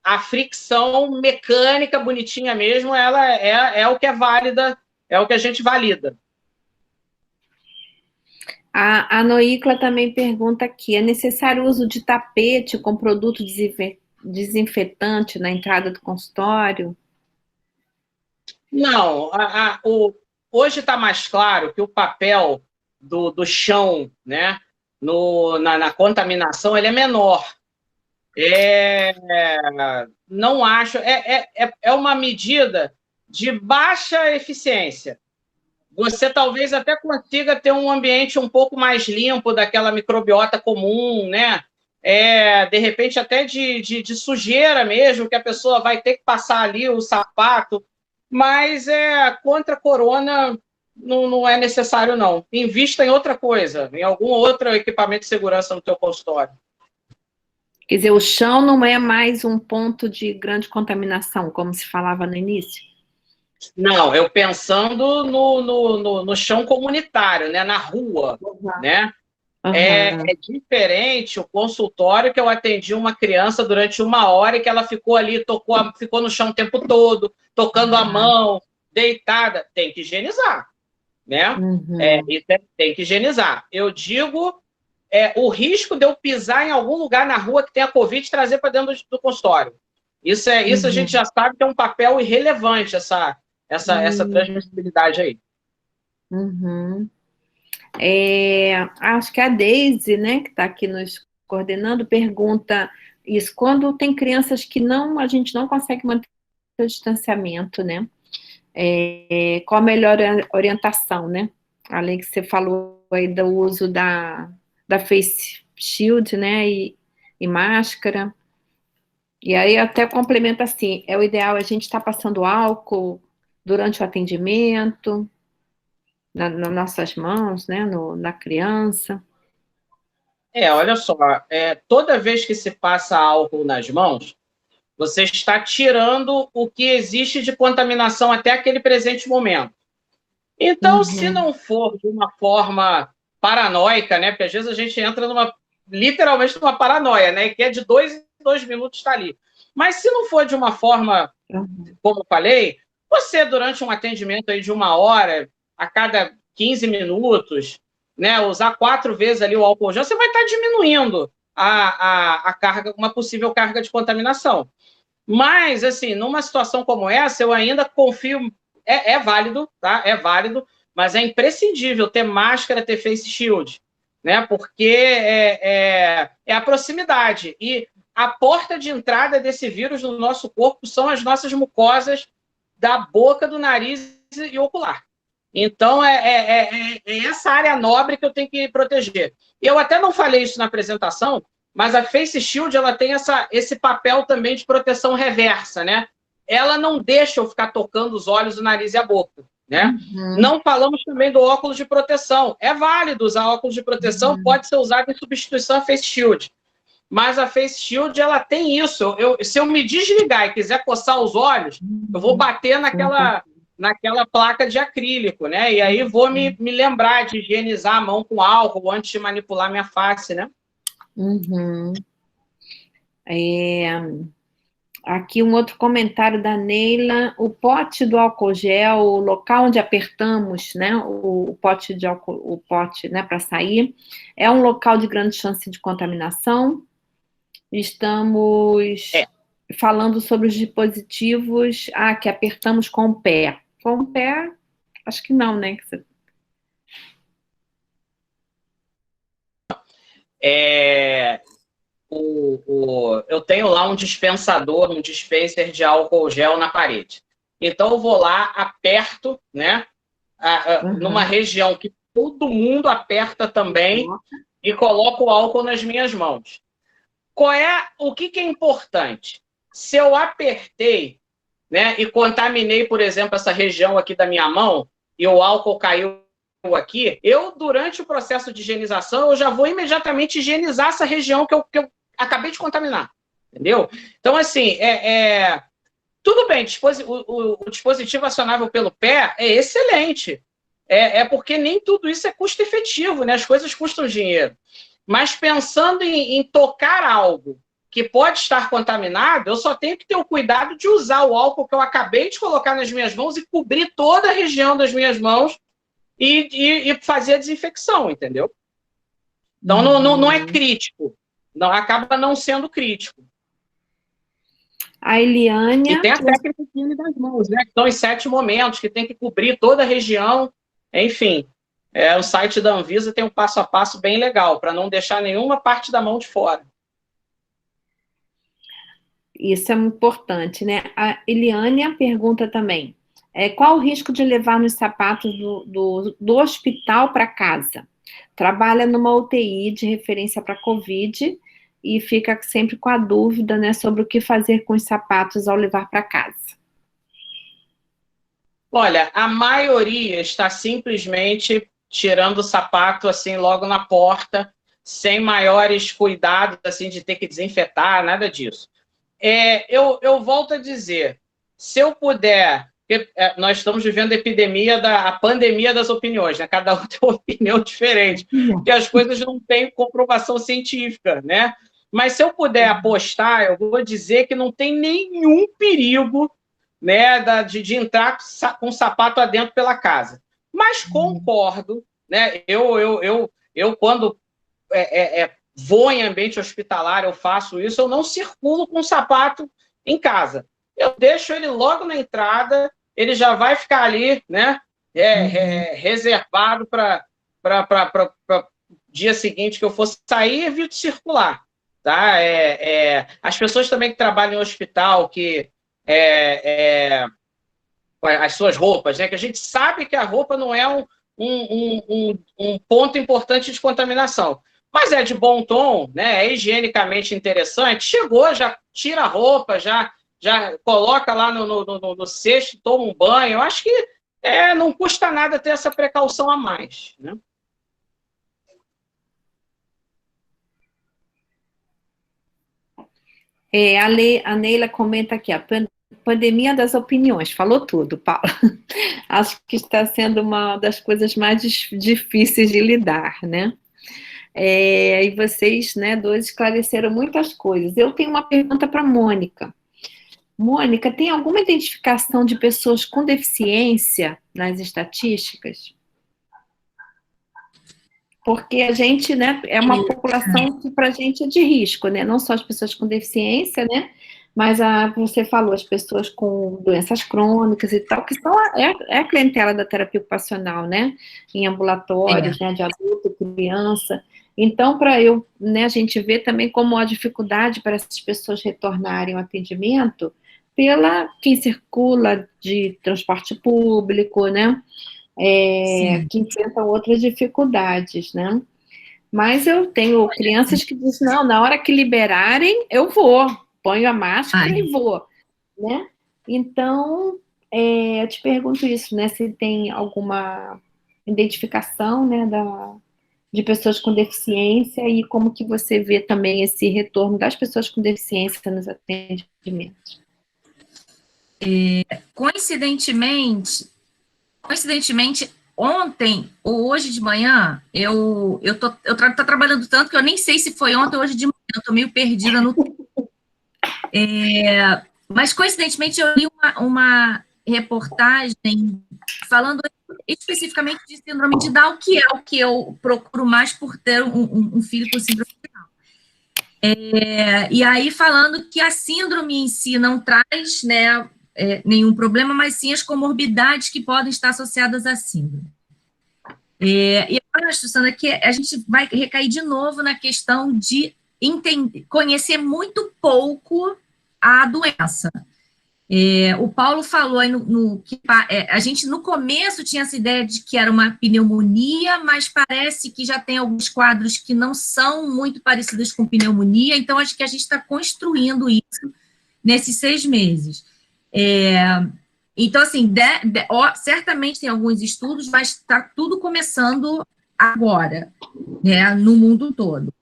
A fricção mecânica bonitinha mesmo, ela é o que é válida, é o que a gente valida. A Noícla também pergunta aqui: é necessário o uso de tapete com produto desinfetante na entrada do consultório? Não, hoje está mais claro que o papel do chão, né, na contaminação, ele é menor. Não acho, é uma medida de baixa eficiência. Você talvez até consiga ter um ambiente um pouco mais limpo daquela microbiota comum, né? De repente até de sujeira mesmo, que a pessoa vai ter que passar ali o sapato, mas contra a corona não é necessário, não. Invista em outra coisa, em algum outro equipamento de segurança no teu consultório. Quer dizer, o chão não é mais um ponto de grande contaminação, como se falava no início? Não, eu pensando no chão comunitário, né, na rua, né? É diferente o consultório que eu atendi uma criança durante 1 hora e que ela ficou ali, ficou no chão o tempo todo, tocando a mão, deitada. Tem que higienizar, né? Tem que higienizar. Eu digo o risco de eu pisar em algum lugar na rua que tenha Covid e trazer para dentro do consultório. Isso a gente já sabe que é um papel irrelevante, essa transmissibilidade aí. Acho que a Deise, né, que está aqui nos coordenando, pergunta isso: quando tem crianças que a gente não consegue manter o distanciamento, né? Qual a melhor orientação, né? Além que você falou aí do uso da face shield, né, e máscara. E aí até complementa assim: é o ideal a gente estar passando álcool durante o atendimento, nas nossas mãos, né, na criança. Olha só, toda vez que se passa álcool nas mãos, você está tirando o que existe de contaminação até aquele presente momento. Então, se não for de uma forma paranoica, né, porque às vezes a gente entra literalmente numa paranoia, né, que é de 2 em 2 minutos estar ali. Mas se não for de uma forma, como eu falei, você durante um atendimento aí de 1 hora, a cada 15 minutos, né, usar 4 vezes ali o álcool gel, você vai estar diminuindo a carga, uma possível carga de contaminação. Mas, assim, numa situação como essa, eu ainda confio, válido, tá? É válido, mas é imprescindível ter máscara, ter face shield, né? Porque é a proximidade. E a porta de entrada desse vírus no nosso corpo são as nossas mucosas da boca, do nariz e ocular. Então, é essa área nobre que eu tenho que proteger. Eu até não falei isso na apresentação, mas a Face Shield ela tem esse papel também de proteção reversa, né? Ela não deixa eu ficar tocando os olhos, o nariz e a boca, né? Não falamos também do óculos de proteção. É válido usar óculos de proteção, pode ser usado em substituição à Face Shield. Mas a Face Shield, ela tem isso. Se eu me desligar e quiser coçar os olhos, eu vou bater naquela placa de acrílico, né? E aí vou me lembrar de higienizar a mão com álcool antes de manipular minha face, né? Aqui um outro comentário da Neila: o pote do álcool gel, o local onde apertamos, né, o pote de álcool, o pote, né, para sair, é um local de grande chance de contaminação. Estamos falando sobre os dispositivos que apertamos com o pé. Com o pé, acho que não, né? Eu tenho lá um dispensador, um dispenser de álcool gel na parede. Então, eu vou lá, aperto, né, numa região que todo mundo aperta também, e coloco o álcool nas minhas mãos. O que é importante? Se eu apertei, né, e contaminei, por exemplo, essa região aqui da minha mão, e o álcool caiu aqui, durante o processo de higienização, eu já vou imediatamente higienizar essa região que eu acabei de contaminar, entendeu? Então, assim, tudo bem, o dispositivo acionável pelo pé é excelente, porque nem tudo isso é custo efetivo, né? As coisas custam dinheiro. Mas pensando em tocar algo que pode estar contaminado, eu só tenho que ter o cuidado de usar o álcool que eu acabei de colocar nas minhas mãos e cobrir toda a região das minhas mãos e fazer a desinfecção, entendeu? Então, não é crítico. Não, acaba não sendo crítico. A Eliane... E tem a técnica de higiene das mãos, né? Que estão em 7 momentos, que tem que cobrir toda a região. Enfim, o site da Anvisa tem um passo a passo bem legal, para não deixar nenhuma parte da mão de fora. Isso é importante, né? A Eliane pergunta também: qual o risco de levar nos sapatos do hospital para casa? Trabalha numa UTI de referência para Covid e fica sempre com a dúvida, né, sobre o que fazer com os sapatos ao levar para casa. Olha, a maioria está simplesmente tirando o sapato assim logo na porta, sem maiores cuidados assim de ter que desinfetar, nada disso. Eu volto a dizer, se eu puder, nós estamos vivendo a pandemia das opiniões, né? Cada um tem uma opinião diferente, porque as coisas não têm comprovação científica, né? Mas se eu puder apostar, eu vou dizer que não tem nenhum perigo, né, de entrar com o sapato adentro pela casa. Mas concordo, né? Eu quando vou em ambiente hospitalar, eu faço isso, eu não circulo com o sapato em casa. Eu deixo ele logo na entrada, ele já vai ficar ali, né, reservado para dia seguinte que eu for sair, evito circular. Tá? As pessoas também que trabalham em hospital, que as suas roupas, né, que a gente sabe que a roupa não é um ponto importante de contaminação. Mas é de bom tom, né? É higienicamente interessante. Chegou, já tira a roupa, já coloca lá no cesto, toma um banho. Eu acho que não custa nada ter essa precaução a mais, né? A Neila comenta aqui, a pandemia das opiniões, falou tudo, Paula. Acho que está sendo uma das coisas mais difíceis de lidar, né? E vocês, né, dois esclareceram muitas coisas. Eu tenho uma pergunta para a Mônica. Mônica, tem alguma identificação de pessoas com deficiência nas estatísticas? Porque a gente, né, é uma população que para a gente é de risco, né? Não só as pessoas com deficiência, né? Mas você falou, as pessoas com doenças crônicas e tal, que são a clientela da terapia ocupacional, né? Em ambulatórios, né, de adulto, criança. Então, né, a gente vê também como há dificuldade para essas pessoas retornarem ao atendimento quem circula de transporte público, né? Que enfrentam outras dificuldades, né? Mas eu tenho crianças que dizem, não, na hora que liberarem, eu vou, ponho a máscara e vou, né? Então, eu te pergunto isso, né? Se tem alguma identificação, né, de pessoas com deficiência e como que você vê também esse retorno das pessoas com deficiência nos atendimentos. Coincidentemente, ontem ou hoje de manhã, eu tô trabalhando tanto que eu nem sei se foi ontem ou hoje de manhã, eu tô meio perdida no tempo. Mas, coincidentemente, eu li uma reportagem falando especificamente de síndrome de Down, que é o que eu procuro mais por ter um filho com síndrome de Down. E aí falando que a síndrome em si não traz, né, nenhum problema, mas sim as comorbidades que podem estar associadas à síndrome. E eu acho, Sandra, que a gente vai recair de novo na questão de conhecer muito pouco a doença. O Paulo falou aí que a gente no começo tinha essa ideia de que era uma pneumonia, mas parece que já tem alguns quadros que não são muito parecidos com pneumonia, então acho que a gente está construindo isso nesses 6 meses. Então, assim, certamente tem alguns estudos, mas está tudo começando agora, né, no mundo todo.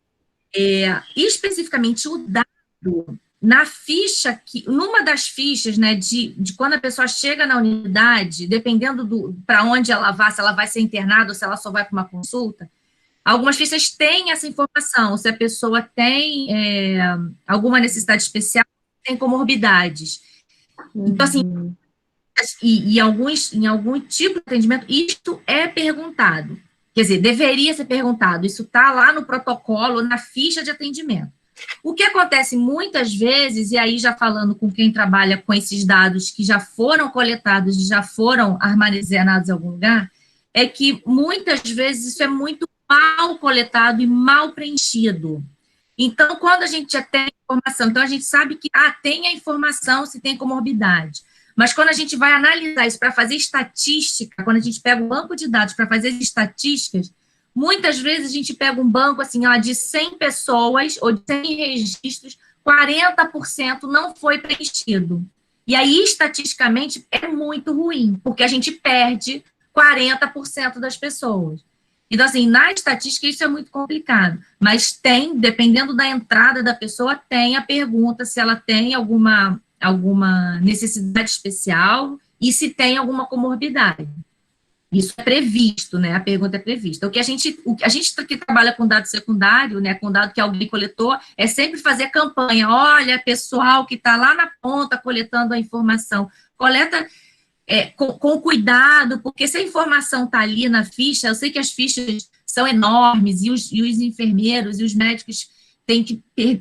Especificamente o dado, na ficha, numa das fichas, né, de quando a pessoa chega na unidade, dependendo para onde ela vai, se ela vai ser internada ou se ela só vai para uma consulta, algumas fichas têm essa informação, se a pessoa tem alguma necessidade especial, tem comorbidades. Então, assim, em algum tipo de atendimento, isto é perguntado. Quer dizer, deveria ser perguntado. Isso está lá no protocolo, na ficha de atendimento. O que acontece muitas vezes, e aí já falando com quem trabalha com esses dados que já foram coletados e já foram armazenados em algum lugar, é que muitas vezes isso é muito mal coletado e mal preenchido. Então, quando a gente já tem informação, então a gente sabe que tem a informação se tem comorbidade. Mas quando a gente vai analisar isso para fazer estatística, quando a gente pega um banco de dados para fazer estatísticas, muitas vezes a gente pega um banco assim, de 100 pessoas ou de 100 registros, 40% não foi preenchido. E aí, estatisticamente, é muito ruim, porque a gente perde 40% das pessoas. Então, assim, na estatística isso é muito complicado, mas dependendo da entrada da pessoa, tem a pergunta se ela tem alguma necessidade especial e se tem alguma comorbidade. Isso é previsto, né? A pergunta é prevista. O que a gente que trabalha com dado secundário, né, com dado que alguém coletou, é sempre fazer campanha. Olha, pessoal que está lá na ponta coletando a informação, coleta com cuidado, porque se a informação está ali na ficha, eu sei que as fichas são enormes e os enfermeiros e os médicos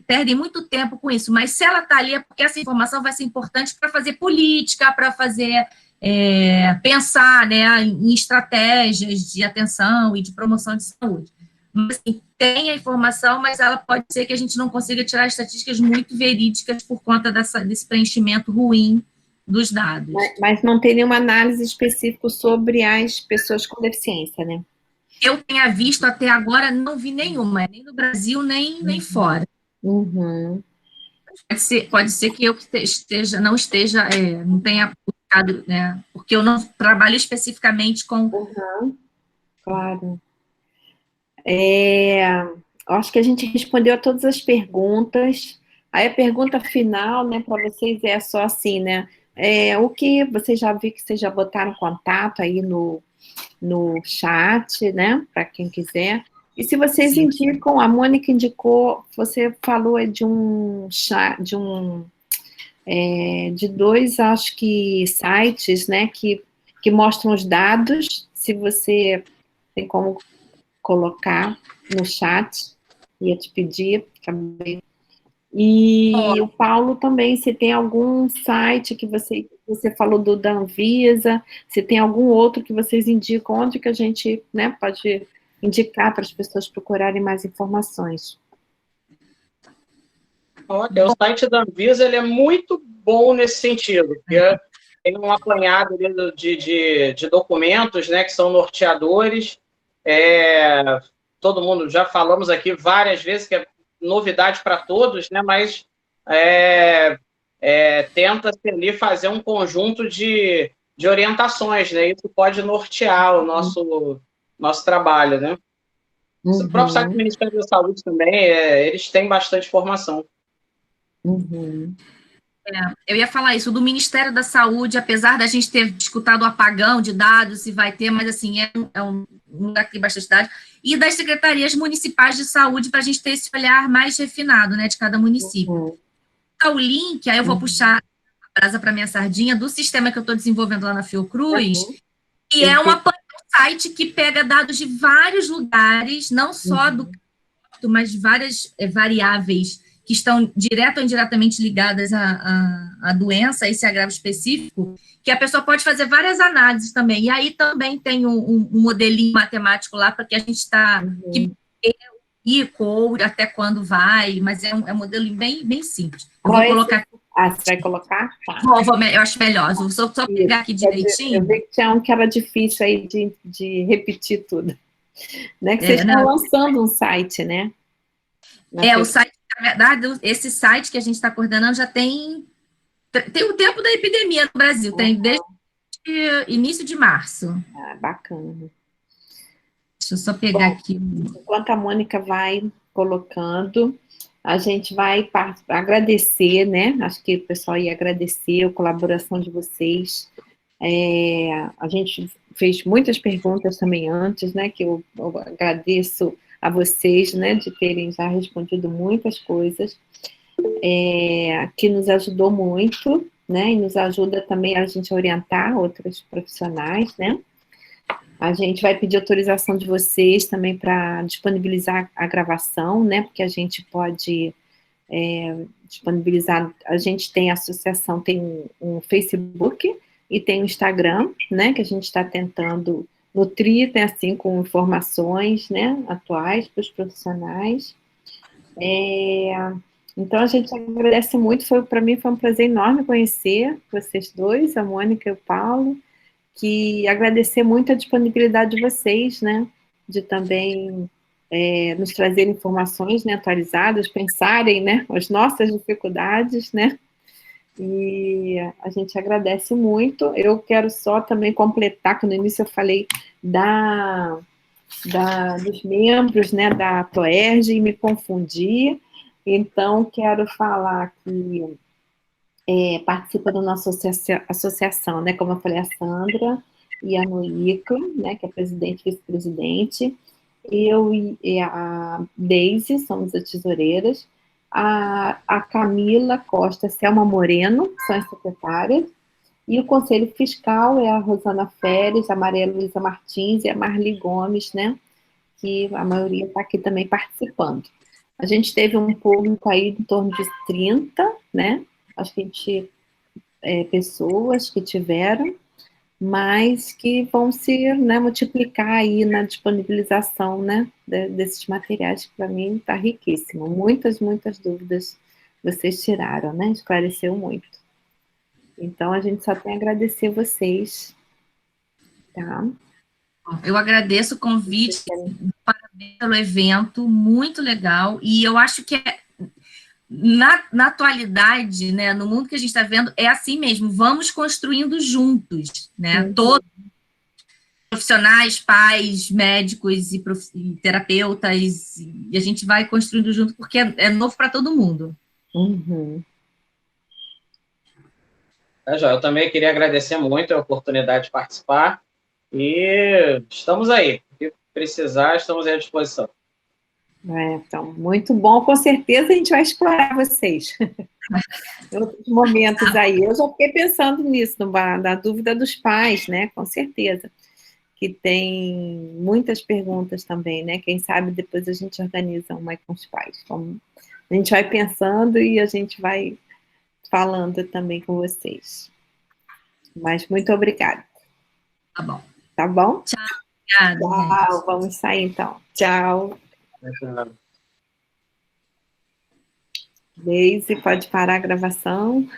perdem muito tempo com isso, mas se ela está ali é porque essa informação vai ser importante para fazer política, para fazer pensar, né, em estratégias de atenção e de promoção de saúde. Mas, assim, tem a informação, mas ela pode ser que a gente não consiga tirar estatísticas muito verídicas por conta desse preenchimento ruim dos dados. Mas não tem nenhuma análise específica sobre as pessoas com deficiência, né? Eu tenha visto até agora, não vi nenhuma, nem no Brasil, nem fora. Uhum. Pode ser que eu não tenha buscado, né? Porque eu não trabalho especificamente com... Uhum. Claro. Acho que a gente respondeu a todas as perguntas. Aí a pergunta final, né, para vocês é só assim, né? O que vocês já viram que vocês já botaram contato aí no chat, né? Para quem quiser. E se vocês indicam, a Mônica indicou, você falou de um chat, de 2, acho que sites, né? Que mostram os dados. Se você tem como colocar no chat, ia te pedir também. E o Paulo também, se tem algum site que você falou da Anvisa, se tem algum outro que vocês indicam, onde que a gente, né, pode indicar para as pessoas procurarem mais informações. Olha, o site da Anvisa ele é muito bom nesse sentido, porque tem um apanhado de documentos, né, que são norteadores. Todo mundo, já falamos aqui várias vezes que é novidade para todos, né? Mas tenta-se ali fazer um conjunto de orientações, né? Isso pode nortear o nosso trabalho, né? O próprio site do Ministério da Saúde também, eles têm bastante informação. Uhum. Eu ia falar isso, do Ministério da Saúde, apesar da gente ter escutado o apagão de dados, se vai ter, mas assim, é um lugar que tem bastante dados, e das secretarias municipais de saúde, para a gente ter esse olhar mais refinado, né, de cada município. o link, aí eu vou puxar a brasa para minha sardinha do sistema que eu estou desenvolvendo lá na Fiocruz, que é um site que pega dados de vários lugares, não só do caso, mas de várias variáveis que estão direto ou indiretamente ligadas à doença, a esse agravo específico, que a pessoa pode fazer várias análises também. E aí também tem um modelinho matemático lá para que a gente está... ou até quando vai, mas é um modelinho bem simples. Eu vou colocar aqui. Você vai colocar? Tá. Eu acho melhor. Vou só pegar aqui direitinho. Eu vi que tinha um que era difícil aí de repetir tudo. Né? Que vocês estão lançando um site, né? O site, na verdade, esse site que a gente está coordenando já tem o tempo da epidemia no Brasil, tem desde início de março. Bacana. Deixa eu só pegar aqui. Enquanto a Mônica vai colocando, a gente vai agradecer, né? Acho que o pessoal ia agradecer a colaboração de vocês. A gente fez muitas perguntas também antes, né? Que eu agradeço a vocês, né? De terem já respondido muitas coisas, que nos ajudou muito, né? E nos ajuda também a gente a orientar outros profissionais, né? A gente vai pedir autorização de vocês também para disponibilizar a gravação, né? Porque a gente pode disponibilizar. A gente tem a associação, tem um Facebook e tem um Instagram, né? Que a gente está tentando nutrir, né, assim, com informações, né? Atuais para os profissionais. Então a gente agradece muito. Para mim foi um prazer enorme conhecer vocês dois, a Mônica e o Paulo. Que agradecer muito a disponibilidade de vocês, né, de também nos trazer informações, né, atualizadas, pensarem, né, as nossas dificuldades, né, e a gente agradece muito. Eu quero só também completar, que no início eu falei dos membros, né, da TOERJ e me confundi, então quero falar que participa da nossa associação, né? Como eu falei, a Sandra e a Noíca, né? Que é presidente e vice-presidente. Eu e a Deise somos as tesoureiras. A Camila Costa, Selma Moreno, são as secretárias. E o Conselho Fiscal é a Rosana Férez, a Maria Luísa Martins e a Marli Gomes, né? Que a maioria está aqui também participando. A gente teve um público aí em torno de 30, né? Acho que a gente, pessoas que tiveram, mas que vão se, né, multiplicar aí na disponibilização, né, desses materiais, que para mim está riquíssimo. Muitas dúvidas vocês tiraram, né? Esclareceu muito. Então, a gente só tem a agradecer vocês, tá? Eu agradeço o convite, parabéns pelo evento, muito legal, e eu acho que na atualidade, né, no mundo que a gente está vendo, é assim mesmo, vamos construindo juntos, né, todos, profissionais, pais, médicos e terapeutas, e a gente vai construindo junto, porque é novo para todo mundo. Eu também queria agradecer muito a oportunidade de participar, e estamos aí, o que precisar, estamos à disposição. Então, muito bom, com certeza a gente vai explorar vocês em outros momentos aí. Eu já fiquei pensando nisso, na dúvida dos pais, né, com certeza, que tem muitas perguntas também, né, quem sabe depois a gente organiza uma com os pais. Então, a gente vai pensando e a gente vai falando também com vocês. Mas muito obrigada. Tá bom. Tá bom? Tchau. Obrigada. Tchau, vamos sair então. Tchau. Deise, pode parar a gravação.